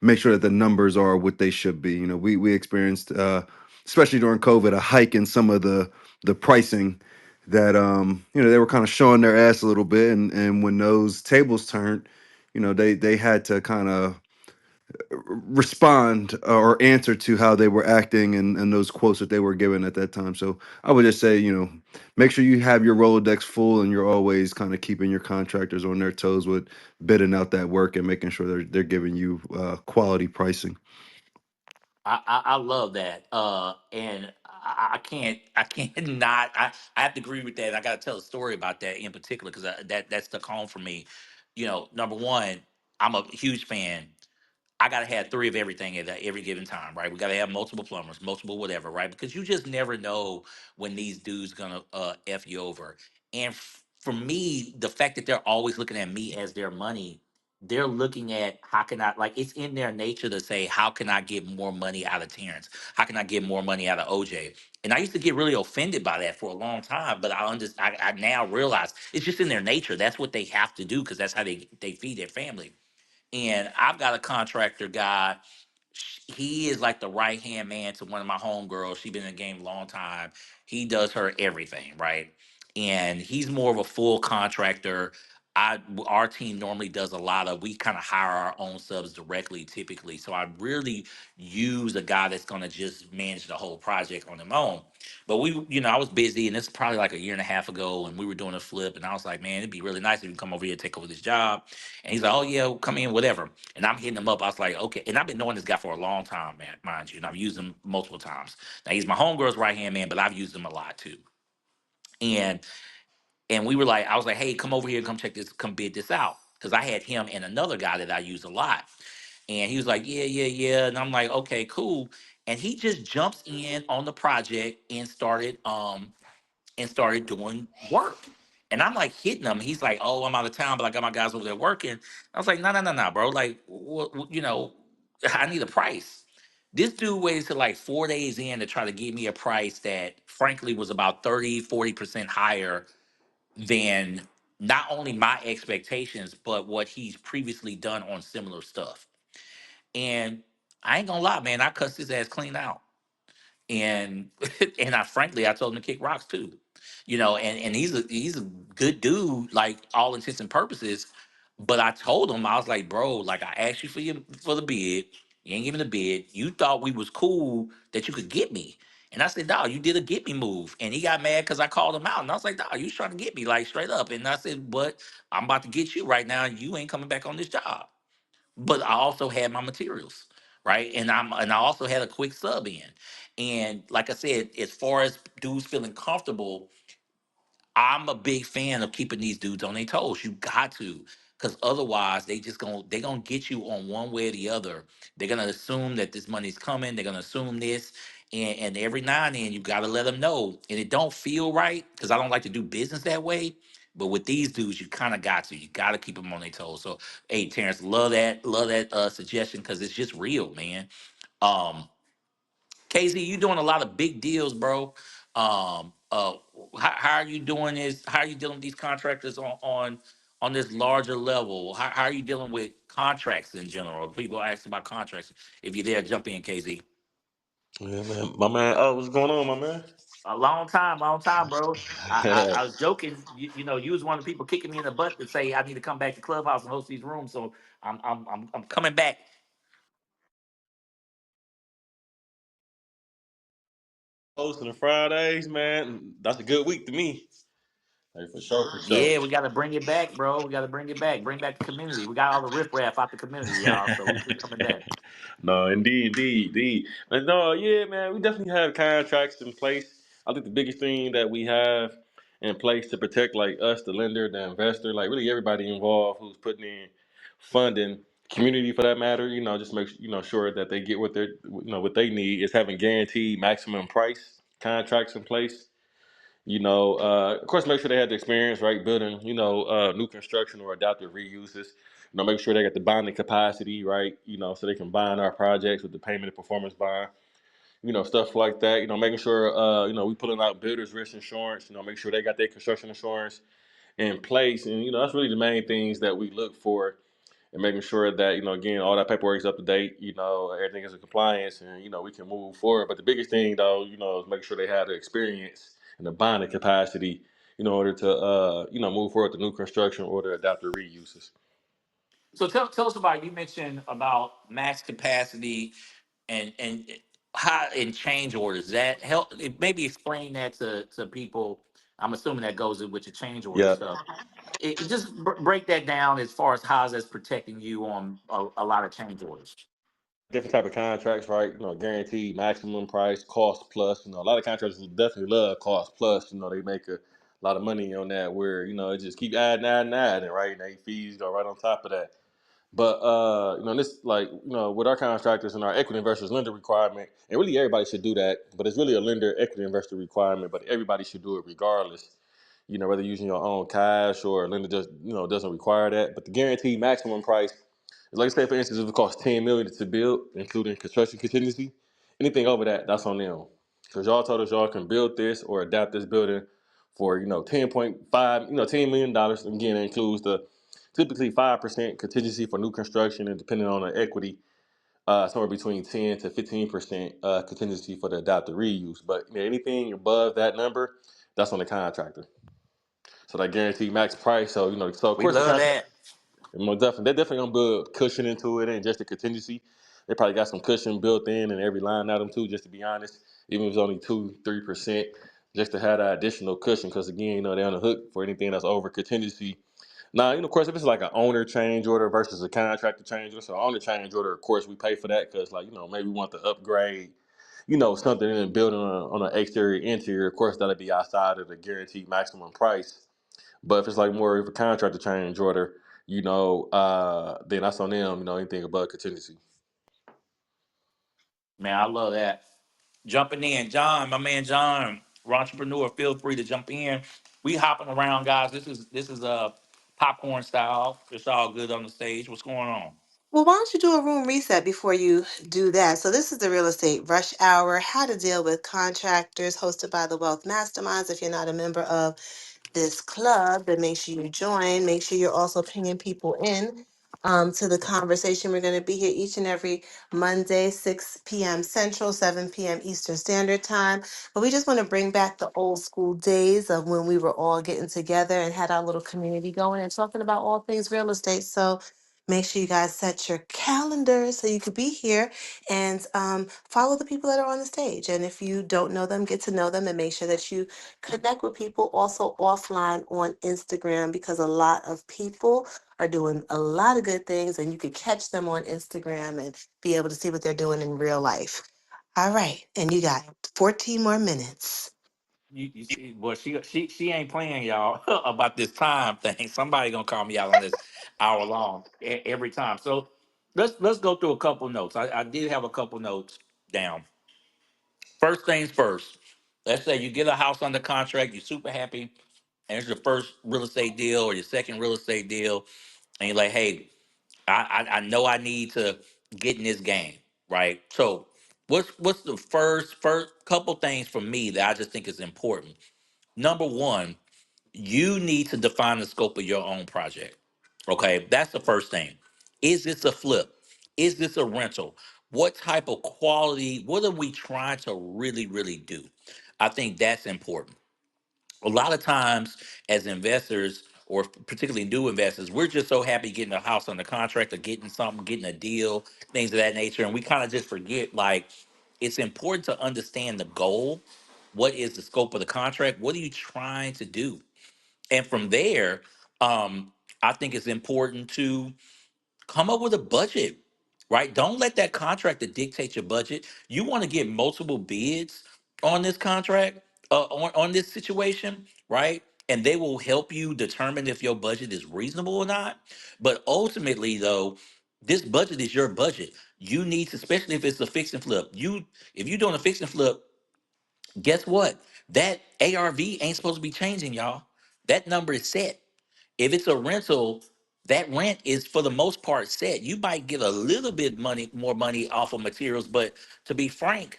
make sure that the numbers are what they should be. We experienced, especially during COVID, a hike in some of the pricing that they were kind of showing their ass a little bit, and when those tables turned, they had to kind of respond or answer to how they were acting and those quotes that they were given at that time. So I would just say, make sure you have your Rolodex full and you're always kind of keeping your contractors on their toes with bidding out that work and making sure they're giving you quality pricing. I love that, and I can't not. I have to agree with that. I got to tell a story about that in particular because that stuck home for me. Number one, I'm a huge fan. I gotta have three of everything at every given time, right? We gotta have multiple plumbers, multiple whatever, right? Because you just never know when these dudes gonna f you over. And for me, the fact that they're always looking at me as their money, they're looking at how can I like it's in their nature to say how can I get more money out of Terrence? How can I get more money out of OJ? And I used to get really offended by that for a long time, but I now realize it's just in their nature. That's what they have to do because that's how they feed their family. And I've got a contractor guy. He is like the right hand man to one of my homegirls. She's been in the game a long time. He does her everything, right? And he's more of a full contractor. Our team normally does a lot of we kind of hire our own subs directly typically. So I really use a guy that's gonna just manage the whole project on their own. But I was busy and this is probably like a year and a half ago and we were doing a flip and I was like, man, it'd be really nice if you come over here and take over this job. And he's like, oh yeah, come in, whatever. And I'm hitting him up. I was like, okay. And I've been knowing this guy for a long time, man, mind you. And I've used him multiple times. Now he's my homegirl's right hand man, but I've used him a lot too. And we were like, I was like, hey, come over here, come check this, come bid this out. Because I had him and another guy that I use a lot. And he was like, yeah. And I'm like, okay, cool. And he just jumps in on the project and started doing work. And I'm like hitting him. He's like, "Oh, I'm out of town, but I got my guys over there working." I was like, "No, no, no, no, bro. Like, I need a price." This dude waited till like 4 days in to try to give me a price that, frankly, was about 30, 40% higher than not only my expectations, but what he's previously done on similar stuff. And I ain't gonna lie, man, I cussed his ass clean out and and I frankly I told him to kick rocks too, and he's a good dude like all intents and purposes, but I told him I was like, bro, like I asked you for the bid, you ain't giving the bid, you thought we was cool that you could get me, and I said, dog, you did a get me move, and he got mad because I called him out, and I was like, dog, you was trying to get me like straight up, and I said, but I'm about to get you right now, you ain't coming back on this job, but I also had my materials, right? And I also had a quick sub in. And like I said, as far as dudes feeling comfortable, I'm a big fan of keeping these dudes on their toes. You got to, because otherwise they gonna get you on one way or the other. They're gonna assume that this money's coming. They're gonna assume this, and every now and then you gotta let them know. And it don't feel right because I don't like to do business that way. But with these dudes, you kind of got to. You got to keep them on their toes. So, hey, Terrence, love that suggestion because it's just real, man. Um, KZ, you doing a lot of big deals, bro. How are you doing this? How are you dealing with these contractors on this larger level? How are you dealing with contracts in general? People ask about contracts. If you're there, jump in, KZ. Yeah, man. My man, oh, what's going on, my man? A long time, bro. I was joking. You was one of the people kicking me in the butt to say I need to come back to Clubhouse and host these rooms. So I'm coming back. Hosting the Fridays, man. That's a good week to me. Like for sure, for Yeah, sure. we got to bring it back, bro. We got to bring it back. Bring back the community. We got all the riffraff out the community, y'all. So we coming back. No, indeed. But no, yeah, man, we definitely have contracts in place. I think the biggest thing that we have in place to protect like us, the lender, the investor, like really everybody involved who's putting in funding, community for that matter, just make sure that they get what what they need is having guaranteed maximum price contracts in place. Of course, make sure they had the experience, right, building, new construction or adaptive reuses. Make sure they got the bonding capacity, right, so they can bond our projects with the payment and performance bond, stuff like that. Making sure, we pulling out builders risk insurance. Make sure they got their construction insurance in place, and that's really the main things that we look for and making sure that again all that paperwork is up to date, everything is in compliance, and we can move forward. But the biggest thing though, is making sure they have the experience and the bonding capacity in order to move forward to new construction or to adapt to reuses. So tell us about, you mentioned about max capacity and how in change orders that help. Maybe explain that to people. I'm assuming that goes in with your change order Yeah, stuff. Just break that down as far as how that's protecting you on a lot of change orders. different type of contracts, right? Guaranteed maximum price, cost plus. A lot of contractors definitely love cost plus. They make a lot of money on that. Where it just keep adding, right? And they fees go right on top of that. But this like with our contractors and our equity investors lender requirement, and really everybody should do that. But it's really a lender equity investor requirement. But everybody should do it regardless. Whether using your own cash or a lender just doesn't require that. But the guaranteed maximum price is like say for instance if it costs $10 million to build, including construction contingency, anything over that, that's on them. Because y'all told us y'all can build this or adapt this building for 10.5 $10 million. Again, it includes the typically 5% contingency for new construction, and depending on the equity, somewhere between 10 to 15% contingency for the adaptive reuse. But anything above that number, that's on the contractor. So that guaranteed max price. So so of We course the love contract, that. they're definitely gonna build cushion into it, and just the contingency. They probably got some cushion built in every line item too. Just to be honest, even if it's only 2-3%, just to have that additional cushion. Because again, they're on the hook for anything that's over contingency. Now, of course, if it's like an owner change order versus a contractor change order, so owner change order, of course, we pay for that because, like, maybe we want to upgrade, something in the building on an exterior, interior. Of course, that'll be outside of the guaranteed maximum price. But if it's like more of a contractor change order, then that's on them. Anything above contingency. Man, I love that. Jumping in, John, my man John, entrepreneur. Feel free to jump in. We hopping around, guys. This is a popcorn style. It's all good on the stage. What's going on? Well, why don't you do a room reset before you do that? So, this is the Real Estate Rush Hour, how to deal with contractors, hosted by the Wealth Masterminds. If you're not a member of this club, then make sure you join. Make sure you're also pinging people in to the conversation. We're going to be here each and every Monday, 6 p.m. Central, 7 p.m. Eastern Standard Time. But we just want to bring back the old school days of when we were all getting together and had our little community going and talking about all things real estate. So make sure you guys set your calendars so you could be here and follow the people that are on the stage. And if you don't know them, get to know them and make sure that you connect with people also offline on Instagram, because a lot of people are doing a lot of good things and you can catch them on Instagram and be able to see what they're doing in real life. All right. And you got 14 more minutes. You see, boy, she ain't playing, y'all, about this time thing. Somebody gonna call me out on this hour long every time. So let's go through a couple notes. I did have a couple notes down. First things first. Let's say you get a house under contract, you're super happy, and it's your first real estate deal or your second real estate deal, and you're like, hey, I know I need to get in this game, right? So what's the first couple things for me that I just think is important? Number one, you need to define the scope of your own project. Okay, that's the first thing. Is this a flip? Is this a rental? what type of quality, what are we trying to really, really do? I think that's important. A lot of times as investors, or particularly new investors, we're just so happy getting a house under contract or getting something, getting a deal, things of that nature. And we kind of just forget, like, it's important to understand the goal. What is the scope of the contract? What are you trying to do? And from there, I think it's important to come up with a budget, right? Don't let that contractor dictate your budget. You want to get multiple bids on this contract, on this situation, right? And they will help you determine if your budget is reasonable or not. But ultimately, though, this budget is your budget. You need to, especially if it's a fix and flip. If you're doing a fix and flip, guess what? That ARV ain't supposed to be changing, y'all. That number is set. If it's a rental, that rent is for the most part set. You might get a little bit more money off of materials, but to be frank,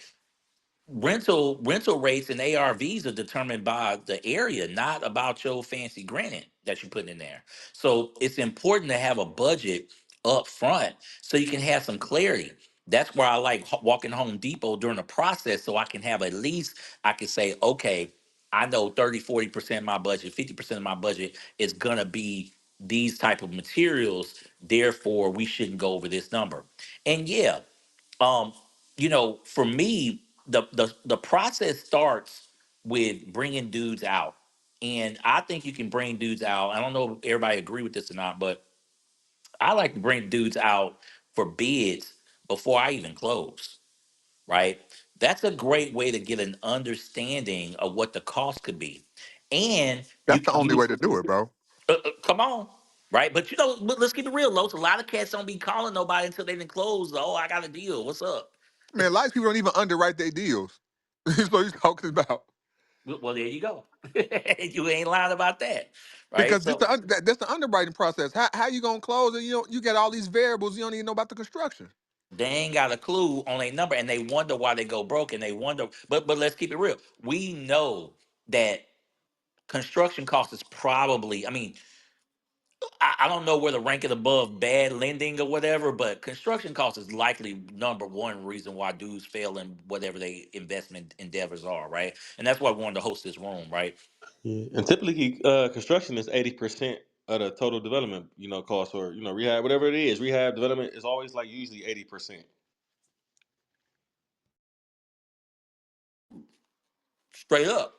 rental rates and ARVs are determined by the area, not about your fancy granite that you're putting in there. So it's important to have a budget up front so you can have some clarity. That's why I like walking Home Depot during the process, so I can have at least, I can say, okay, I know 30, 40% of my budget, 50% of my budget is gonna be these type of materials. Therefore, we shouldn't go over this number. And yeah, um for me, the process starts with bringing dudes out. And I think you can bring dudes out. I don't know if everybody agree with this or not, but I like to bring dudes out for bids before I even close, right? That's a great way to get an understanding of what the cost could be. And you That's the can only way use, to do it, bro. come on, right? But let's keep it real, Los. A lot of cats don't be calling nobody until they done closed. Oh, I got a deal. What's up? Man, a lot of people don't even underwrite their deals. So you talking about Well, there you go. You ain't lying about that, right? because this So that's the underwriting process. How you gonna close and you got all these variables you don't even know about the construction. they ain't got a clue on a number, and they wonder why they go broke, and they wonder. But let's keep it real. We know that construction cost is probably. I mean, I don't know whether rank it above bad lending or whatever, but construction cost is likely number one reason why dudes fail in whatever they investment endeavors are, right? And that's why we wanted to host this room, right? Yeah. And typically, construction is 80% of the total development, cost, or rehab, whatever it is. Rehab development is always like usually 80%. Straight up.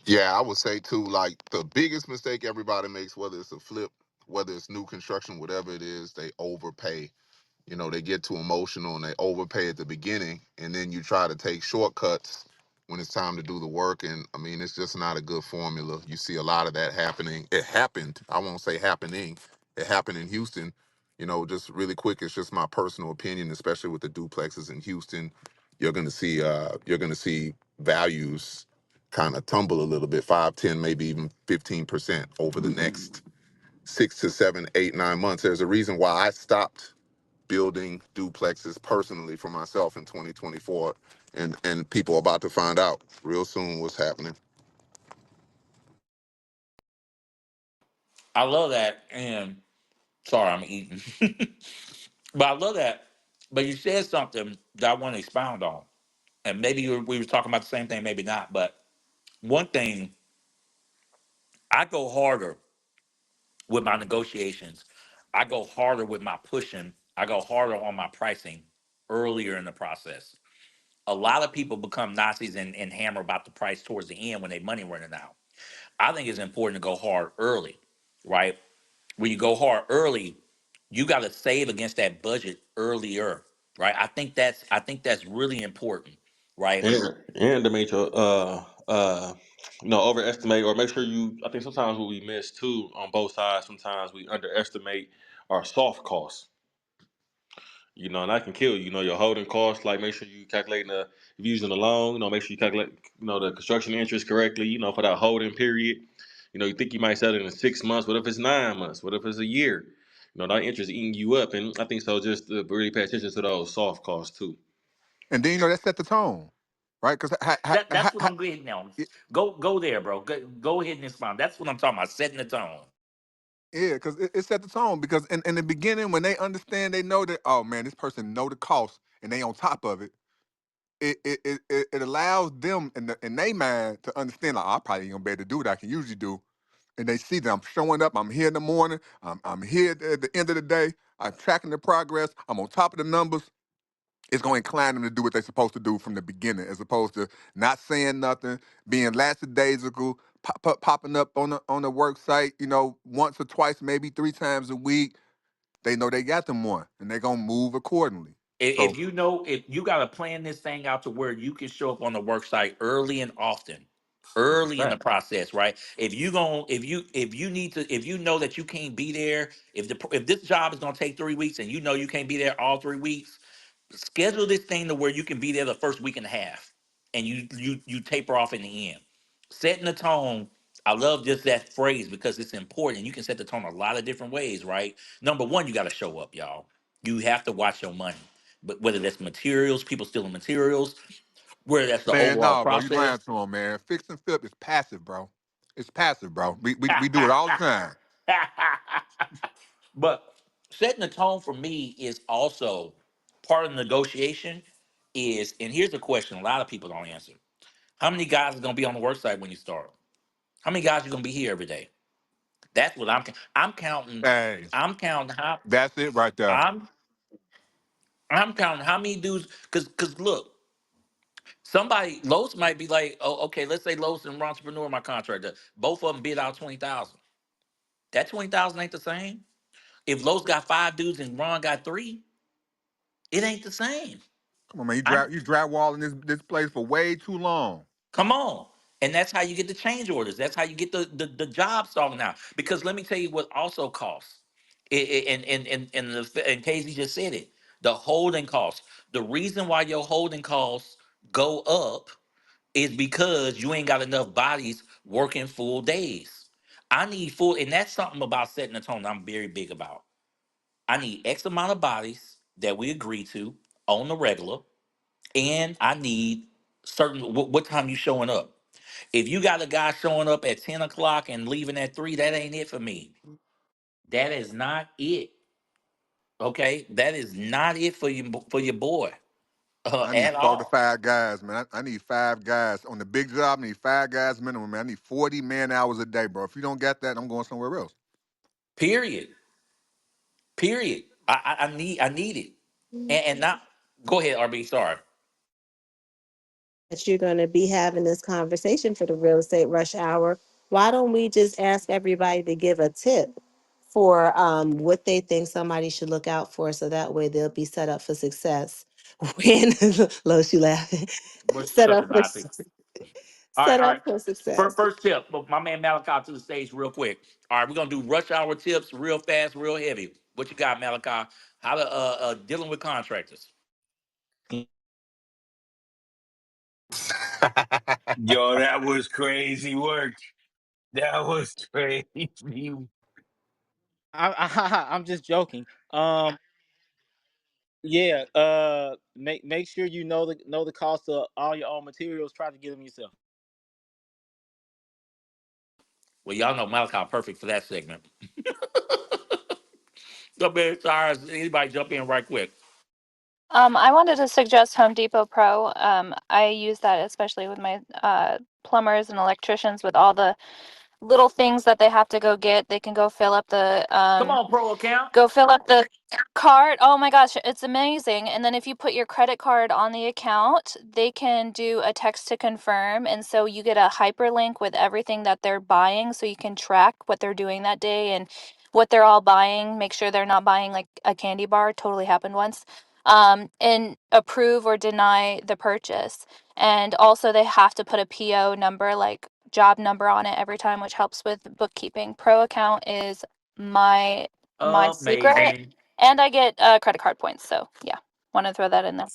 Yeah, I would say too, like the biggest mistake everybody makes, whether it's a flip, whether it's new construction, whatever it is, they overpay. They get too emotional and they overpay at the beginning, and then you try to take shortcuts when it's time to do the work. And I mean, it's just not a good formula. You see a lot of that happening. It happened. I won't say happening. It happened in Houston. Just really quick. It's just my personal opinion, especially with the duplexes in Houston. You're gonna see values kind of tumble a little bit, 5, 10, maybe even 15% over the next 6 to 7, 8, 9 months. There's a reason why I stopped building duplexes personally for myself in 2024, and people are about to find out real soon what's happening. I love that. And sorry, I'm eating. But I love that. But you said something that I want to expound on. And maybe we were talking about the same thing, maybe not. But one thing, I go harder with my negotiations. I go harder with my pushing. I go harder on my pricing earlier in the process. A lot of people become Nazis and hammer about the price towards the end when they money running out. I think it's important to go hard early, right? When you go hard early, you got to save against that budget earlier, right? I think that's really important, right? And to make sure, overestimate, or make sure you. I think sometimes what we miss too on both sides. Sometimes we underestimate our soft costs. And that can kill you. Your holding costs. Like, make sure you calculating the if you're using a loan. Make sure you calculate the construction interest correctly. For that holding period. You think you might sell it in 6 months. What if it's 9 months? What if it's a year? That interest eating you up. And I think so. Just to really pay attention to those soft costs too. And then that set the tone, right? Because That's what I'm getting now. Go there, bro. Go ahead and expound. That's what I'm talking about. Setting the tone. Yeah, because it set the tone. Because in the beginning, when they understand, they know that, oh man, this person know the cost and they on top of it. It allows them in their mind to understand, like, I probably ain't gonna be able to do what I can usually do. And they see that I'm showing up, I'm here in the morning, I'm here at the end of the day, I'm tracking the progress, I'm on top of the numbers. It's going to incline them to do what they're supposed to do from the beginning, as opposed to not saying nothing, being lackadaisical, popping up on the work site, once or twice, maybe 3 times a week. They know they got them one, and they're gonna move accordingly. So If you got to plan this thing out to where you can show up on the work site early and often, that's a early in the fact. process, right? If you need to, if you know that you can't be there, if this job is gonna take 3 weeks and you know you can't be there all 3 weeks, schedule this thing to where you can be there the first week and a half, and you taper off in the end. Setting the tone. I love just that phrase because it's important. You can set the tone a lot of different ways, right? Number one, you got to show up, y'all. You have to watch your money, but whether that's materials, people stealing materials, whether that's the Man, overall no, bro, you lying process. to them, man. Fix and flip is passive, bro. It's passive, bro. We do it all the time. But setting the tone for me is also part of the negotiation. And here's the question: a lot of people don't answer. How many guys are gonna be on the work site when you start? How many guys are gonna be here every day? That's what I'm counting. Hey, I'm counting how that's it right there. I'm I'm counting how many dudes. Cause look, somebody Los might be like, oh, okay, let's say Los and Entrepreneur, my contractor, both of them bid out 20,000. That 20,000 ain't the same. If Los got 5 dudes and Ron got 3, it ain't the same. Come on, man. I You drywall in this place for way too long. Come on. And that's how you get the change orders. That's how you get the job sorted out. Because let me tell you what also costs. And Casey just said it. The holding costs. The reason why your holding costs go up is because you ain't got enough bodies working full days. I need full, and that's something about setting the tone I'm very big about. I need X amount of bodies that we agree to on the regular, and I need certain what time you showing up. If you got a guy showing up at 10 o'clock and leaving at 3, that ain't it for me. That is not it. Okay? That is not it for your boy I need at 4 to 5 all. guys, man. I need 5 guys on the big job. I need 5 guys minimum, man. I need 40 man hours a day, bro. If you don't get that, I'm going somewhere else. Period. Period. I need it. And not go ahead, RB. Sorry. That you're going to be having this conversation for the real estate rush hour, why don't we just ask everybody to give a tip for what they think somebody should look out for so that way they'll be set up for success when Lois, you laughing. What's set such a up for topic? All right, set all up right. for success. First tip, but my man Malachi to the stage real quick. All right, we're gonna do rush hour tips real fast, real heavy. What you got, Malachi? How to dealing with contractors. Yo, that was crazy work. That was crazy. I'm just joking. Yeah. Make sure you know the cost of all your own materials. Try to get them yourself. Well, y'all know Malachi perfect for that segment. Go ahead, Cyrus. Anybody jump in right quick? I wanted to suggest Home Depot Pro. I use that especially with my plumbers and electricians with all the little things that they have to go get. They can Come on, pro account. go fill up the card. Oh my gosh, it's amazing. And then if you put your credit card on the account, they can do a text to confirm. And so you get a hyperlink with everything that they're buying so you can track what they're doing that day and what they're all buying. Make sure they're not buying like a candy bar. Totally happened once. And approve or deny the purchase. And also, they have to put a PO number, like job number on it every time, which helps with bookkeeping. Pro account is my secret, Amazing. and I get credit card points. So yeah, want to throw that in there.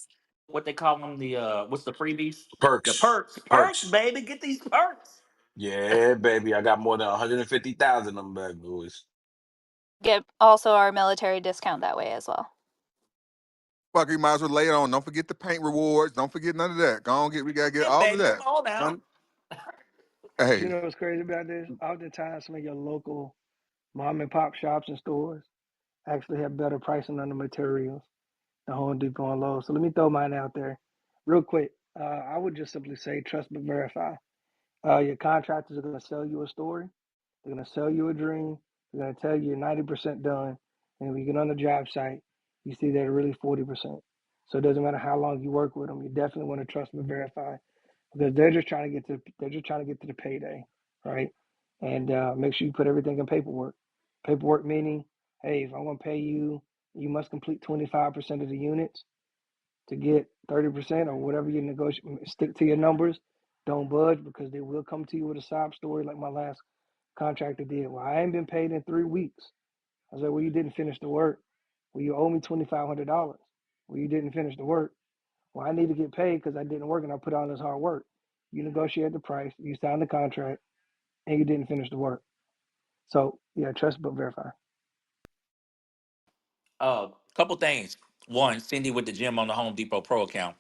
What they call them? The what's the freebies? The Perks. perks. Perks, Perks. baby. Get these perks. Yeah, baby. I got more than 150,000 of them bad boys. Get also our military discount that way as well. Fuck, you might as well lay it on. Don't forget the paint rewards. Don't forget none of that. Go on, we gotta get Yeah, all of baby. Come that. on now. One, you Hey, know what's crazy about this? Oftentimes, some of your local Mom and pop shops and stores actually have better pricing on the materials than Home Depot and Lowe's. So let me throw mine out there real quick. I would just simply say trust but verify. Your contractors are going to sell you a story. They're going to sell you a dream. They're going to tell you you're 90% done. And when you get on the job site, you see they're really 40%. So it doesn't matter how long you work with them. You definitely want to trust but verify because they're just trying to get to the payday, right? And make sure you put everything in paperwork. Paperwork meaning, hey, if I want to pay you, you must complete 25% of the units to get 30% or whatever you negotiate. Stick to your numbers. Don't budge because they will come to you with a sob story like my last contractor did. Well, I ain't been paid in 3 weeks. I said, well, you didn't finish the work. Well, you owe me $2,500. Well, you didn't finish the work. Well, I need to get paid because I didn't work and I put on this hard work. You negotiated the price, you signed the contract, and you didn't finish the work. So, yeah, trust but verify. Couple things. One, Cindy with the gym on the Home Depot Pro account.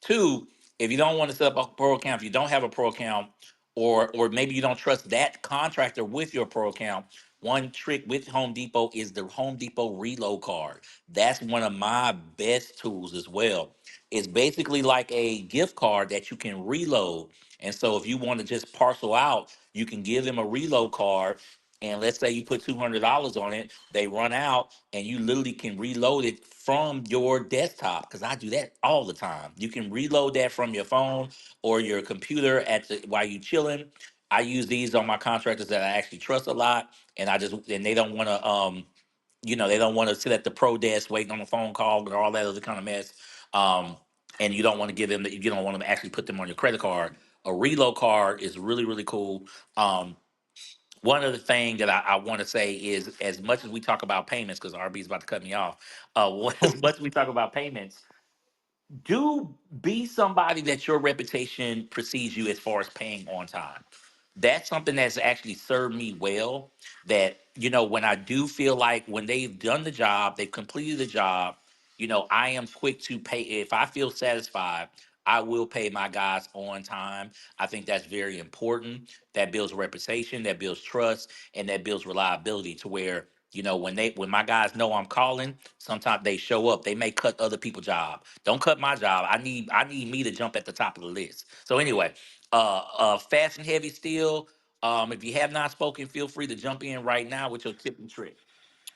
Two, if you don't want to set up a pro account, if you don't have a pro account, or maybe you don't trust that contractor with your pro account, one trick with Home Depot is the Home Depot reload card. That's one of my best tools as well. It's basically like a gift card that you can reload. And so if you want to just parcel out, you can give them a reload card. And let's say you put $200 on it, they run out, and you literally can reload it from your desktop. Because I do that all the time. You can reload that from your phone or your computer while you chilling. I use these on my contractors that I actually trust a lot, and they don't want to they don't want to sit at the pro desk waiting on a phone call or all that other kind of mess. Um, and you don't want to you don't want them to actually put them on your credit card. A reload card is really really cool. One other thing that I want to say is, as much as we talk about payments, because RB is about to cut me off, as much as we talk about payments, do be somebody that your reputation precedes you as far as paying on time. That's something that's actually served me well. That, when I do feel like when they've done the job, they've completed the job, I am quick to pay. If I feel satisfied, I will pay my guys on time. I think that's very important. That builds reputation, that builds trust, and that builds reliability to where, when my guys know I'm calling, sometimes they show up. They may cut other people's job. Don't cut my job. I need me to jump at the top of the list. So anyway, fast and heavy still. If you have not spoken, feel free to jump in right now with your tip and trick.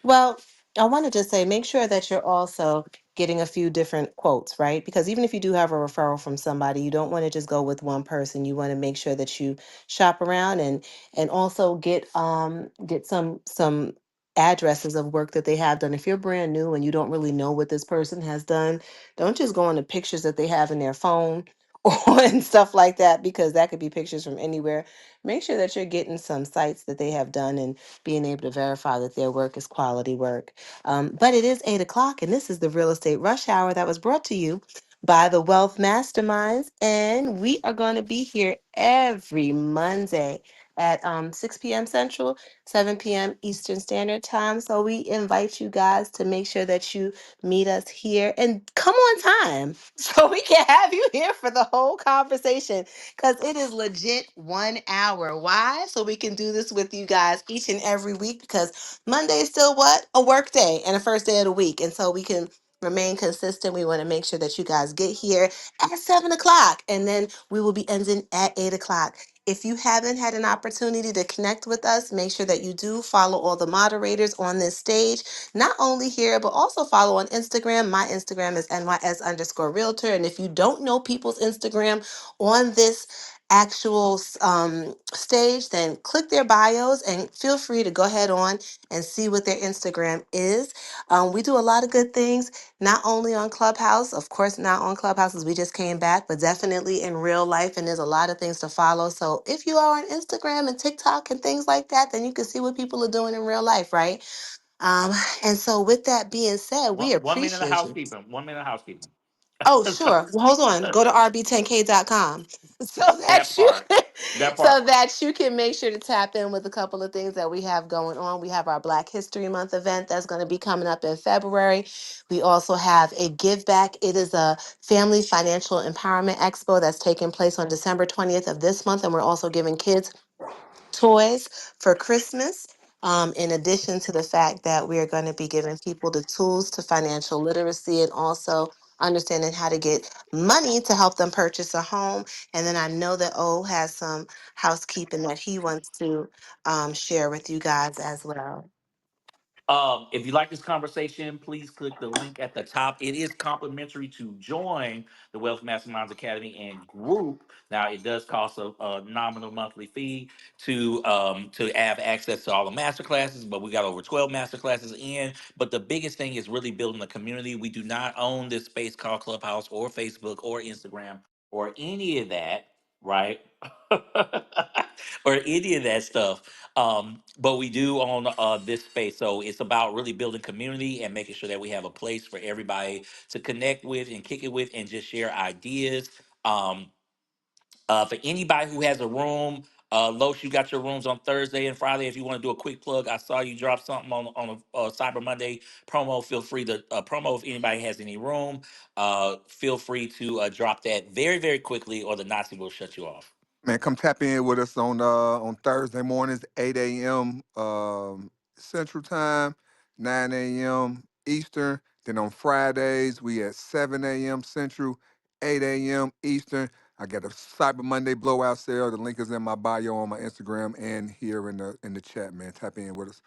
Well, I want to just say make sure that you're also getting a few different quotes, right? Because even if you do have a referral from somebody, you don't want to just go with one person. You want to make sure that you shop around and also get some addresses of work that they have done. If you're brand new and you don't really know what this person has done, don't just go on the pictures that they have in their phone or and stuff like that because that could be pictures from anywhere. Make sure that you're getting some sites that they have done and being able to verify that their work is quality work. But it is 8 o'clock, and this is the Real Estate Rush Hour that was brought to you by the Wealth Masterminds. And we are going to be here every Monday at 6 p.m. Central, 7 p.m. Eastern Standard Time. So we invite you guys to make sure that you meet us here and come on time so we can have you here for the whole conversation because it is legit 1 hour. Why? So we can do this with you guys each and every week because Monday is still what? A work day and a first day of the week. And so we can remain consistent. We want to make sure that you guys get here at 7 o'clock and then we will be ending at 8 o'clock. If you haven't had an opportunity to connect with us, make sure that you do follow all the moderators on this stage, not only here, but also follow on Instagram. My Instagram is NYS_realtor. And if you don't know people's Instagram on this actual stage, then click their bios and feel free to go ahead on and see what their Instagram is. We do a lot of good things, not only on Clubhouse, of course, not on Clubhouse as we just came back, but definitely in real life. And there's a lot of things to follow. So if you are on Instagram and TikTok and things like that, then you can see what people are doing in real life, right? Um, and so with that being said, One, we 1 minute of appreciate you. housekeeping. 1 minute of housekeeping. Oh, sure. Well, hold on. Go to rb10k.com so That that you part. That part. so that you can make sure to tap in with a couple of things that we have going on. We have our Black History Month event that's going to be coming up in February. We also have a give back. It is a family financial empowerment expo that's taking place on December 20th of this month and we're also giving kids toys for Christmas. In addition to the fact that we are going to be giving people the tools to financial literacy and also understanding how to get money to help them purchase a home. And then I know that O has some housekeeping that he wants to share with you guys as well. If you like this conversation, please click the link at the top. It is complimentary to join the Wealth Masterminds Academy and group. Now, it does cost a nominal monthly fee to have access to all the master classes, but we got over 12 master classes in. But the biggest thing is really building a community. We do not own this space called Clubhouse or Facebook or Instagram or any of that, right? or any of that stuff. But we do own this space, so it's about really building community and making sure that we have a place for everybody to connect with and kick it with and just share ideas. Um, for anybody who has a room, Los, you got your rooms on Thursday and Friday. If you want to do a quick plug, I saw you drop something on a Cyber Monday promo. Feel free to promo if anybody has any room. Feel free to drop that very, very quickly, or the Nazi will shut you off. Man, come tap in with us on Thursday mornings, 8 a.m. Central Time, 9 a.m. Eastern. Then on Fridays, we at 7 a.m. Central, 8 a.m. Eastern. I got a Cyber Monday blowout sale. The link is in my bio on my Instagram and here in the chat, man. Tap in with us.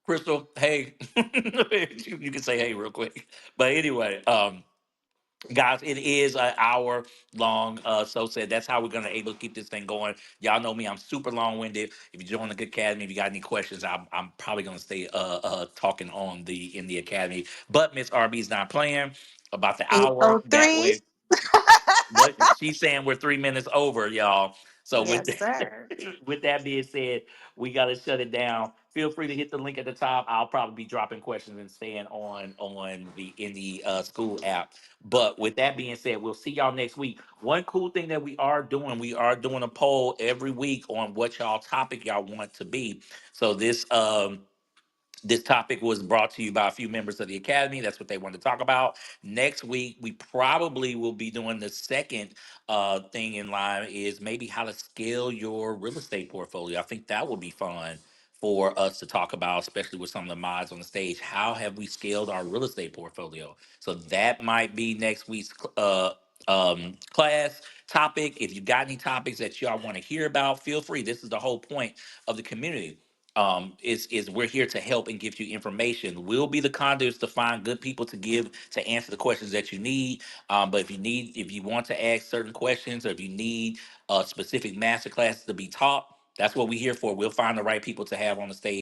Crystal, hey, you can say hey real quick. But anyway, guys, it is an hour long. So said that's how we're gonna able to keep this thing going. Y'all know me, I'm super long winded. If you join the good academy, if you got any questions, I'm probably gonna stay talking on in the academy. But Miss RB's not playing about the hour. That 803. way, what she's saying, we're 3 minutes over, y'all. So with Yes, sir. with that being said, we gotta shut it down. Feel free to hit the link at the top. I'll probably be dropping questions and staying on the in the school app. But with that being said, we'll see y'all next week. One cool thing that we are doing a poll every week on what y'all topic y'all want to be. So this topic was brought to you by a few members of the academy. That's what they wanted to talk about. Next week, we probably will be doing the second thing in line is maybe how to scale your real estate portfolio. I think that would be fun for us to talk about, especially with some of the mods on the stage. How have we scaled our real estate portfolio? So that might be next week's class topic. If you got any topics that y'all want to hear about, feel free. This is the whole point of the community. Is we're here to help and give you information. We'll be the conduits to find good people to answer the questions that you need. But if you want to ask certain questions, or if you need a specific master class to be taught, that's what we're here for. We'll find the right people to have on the stage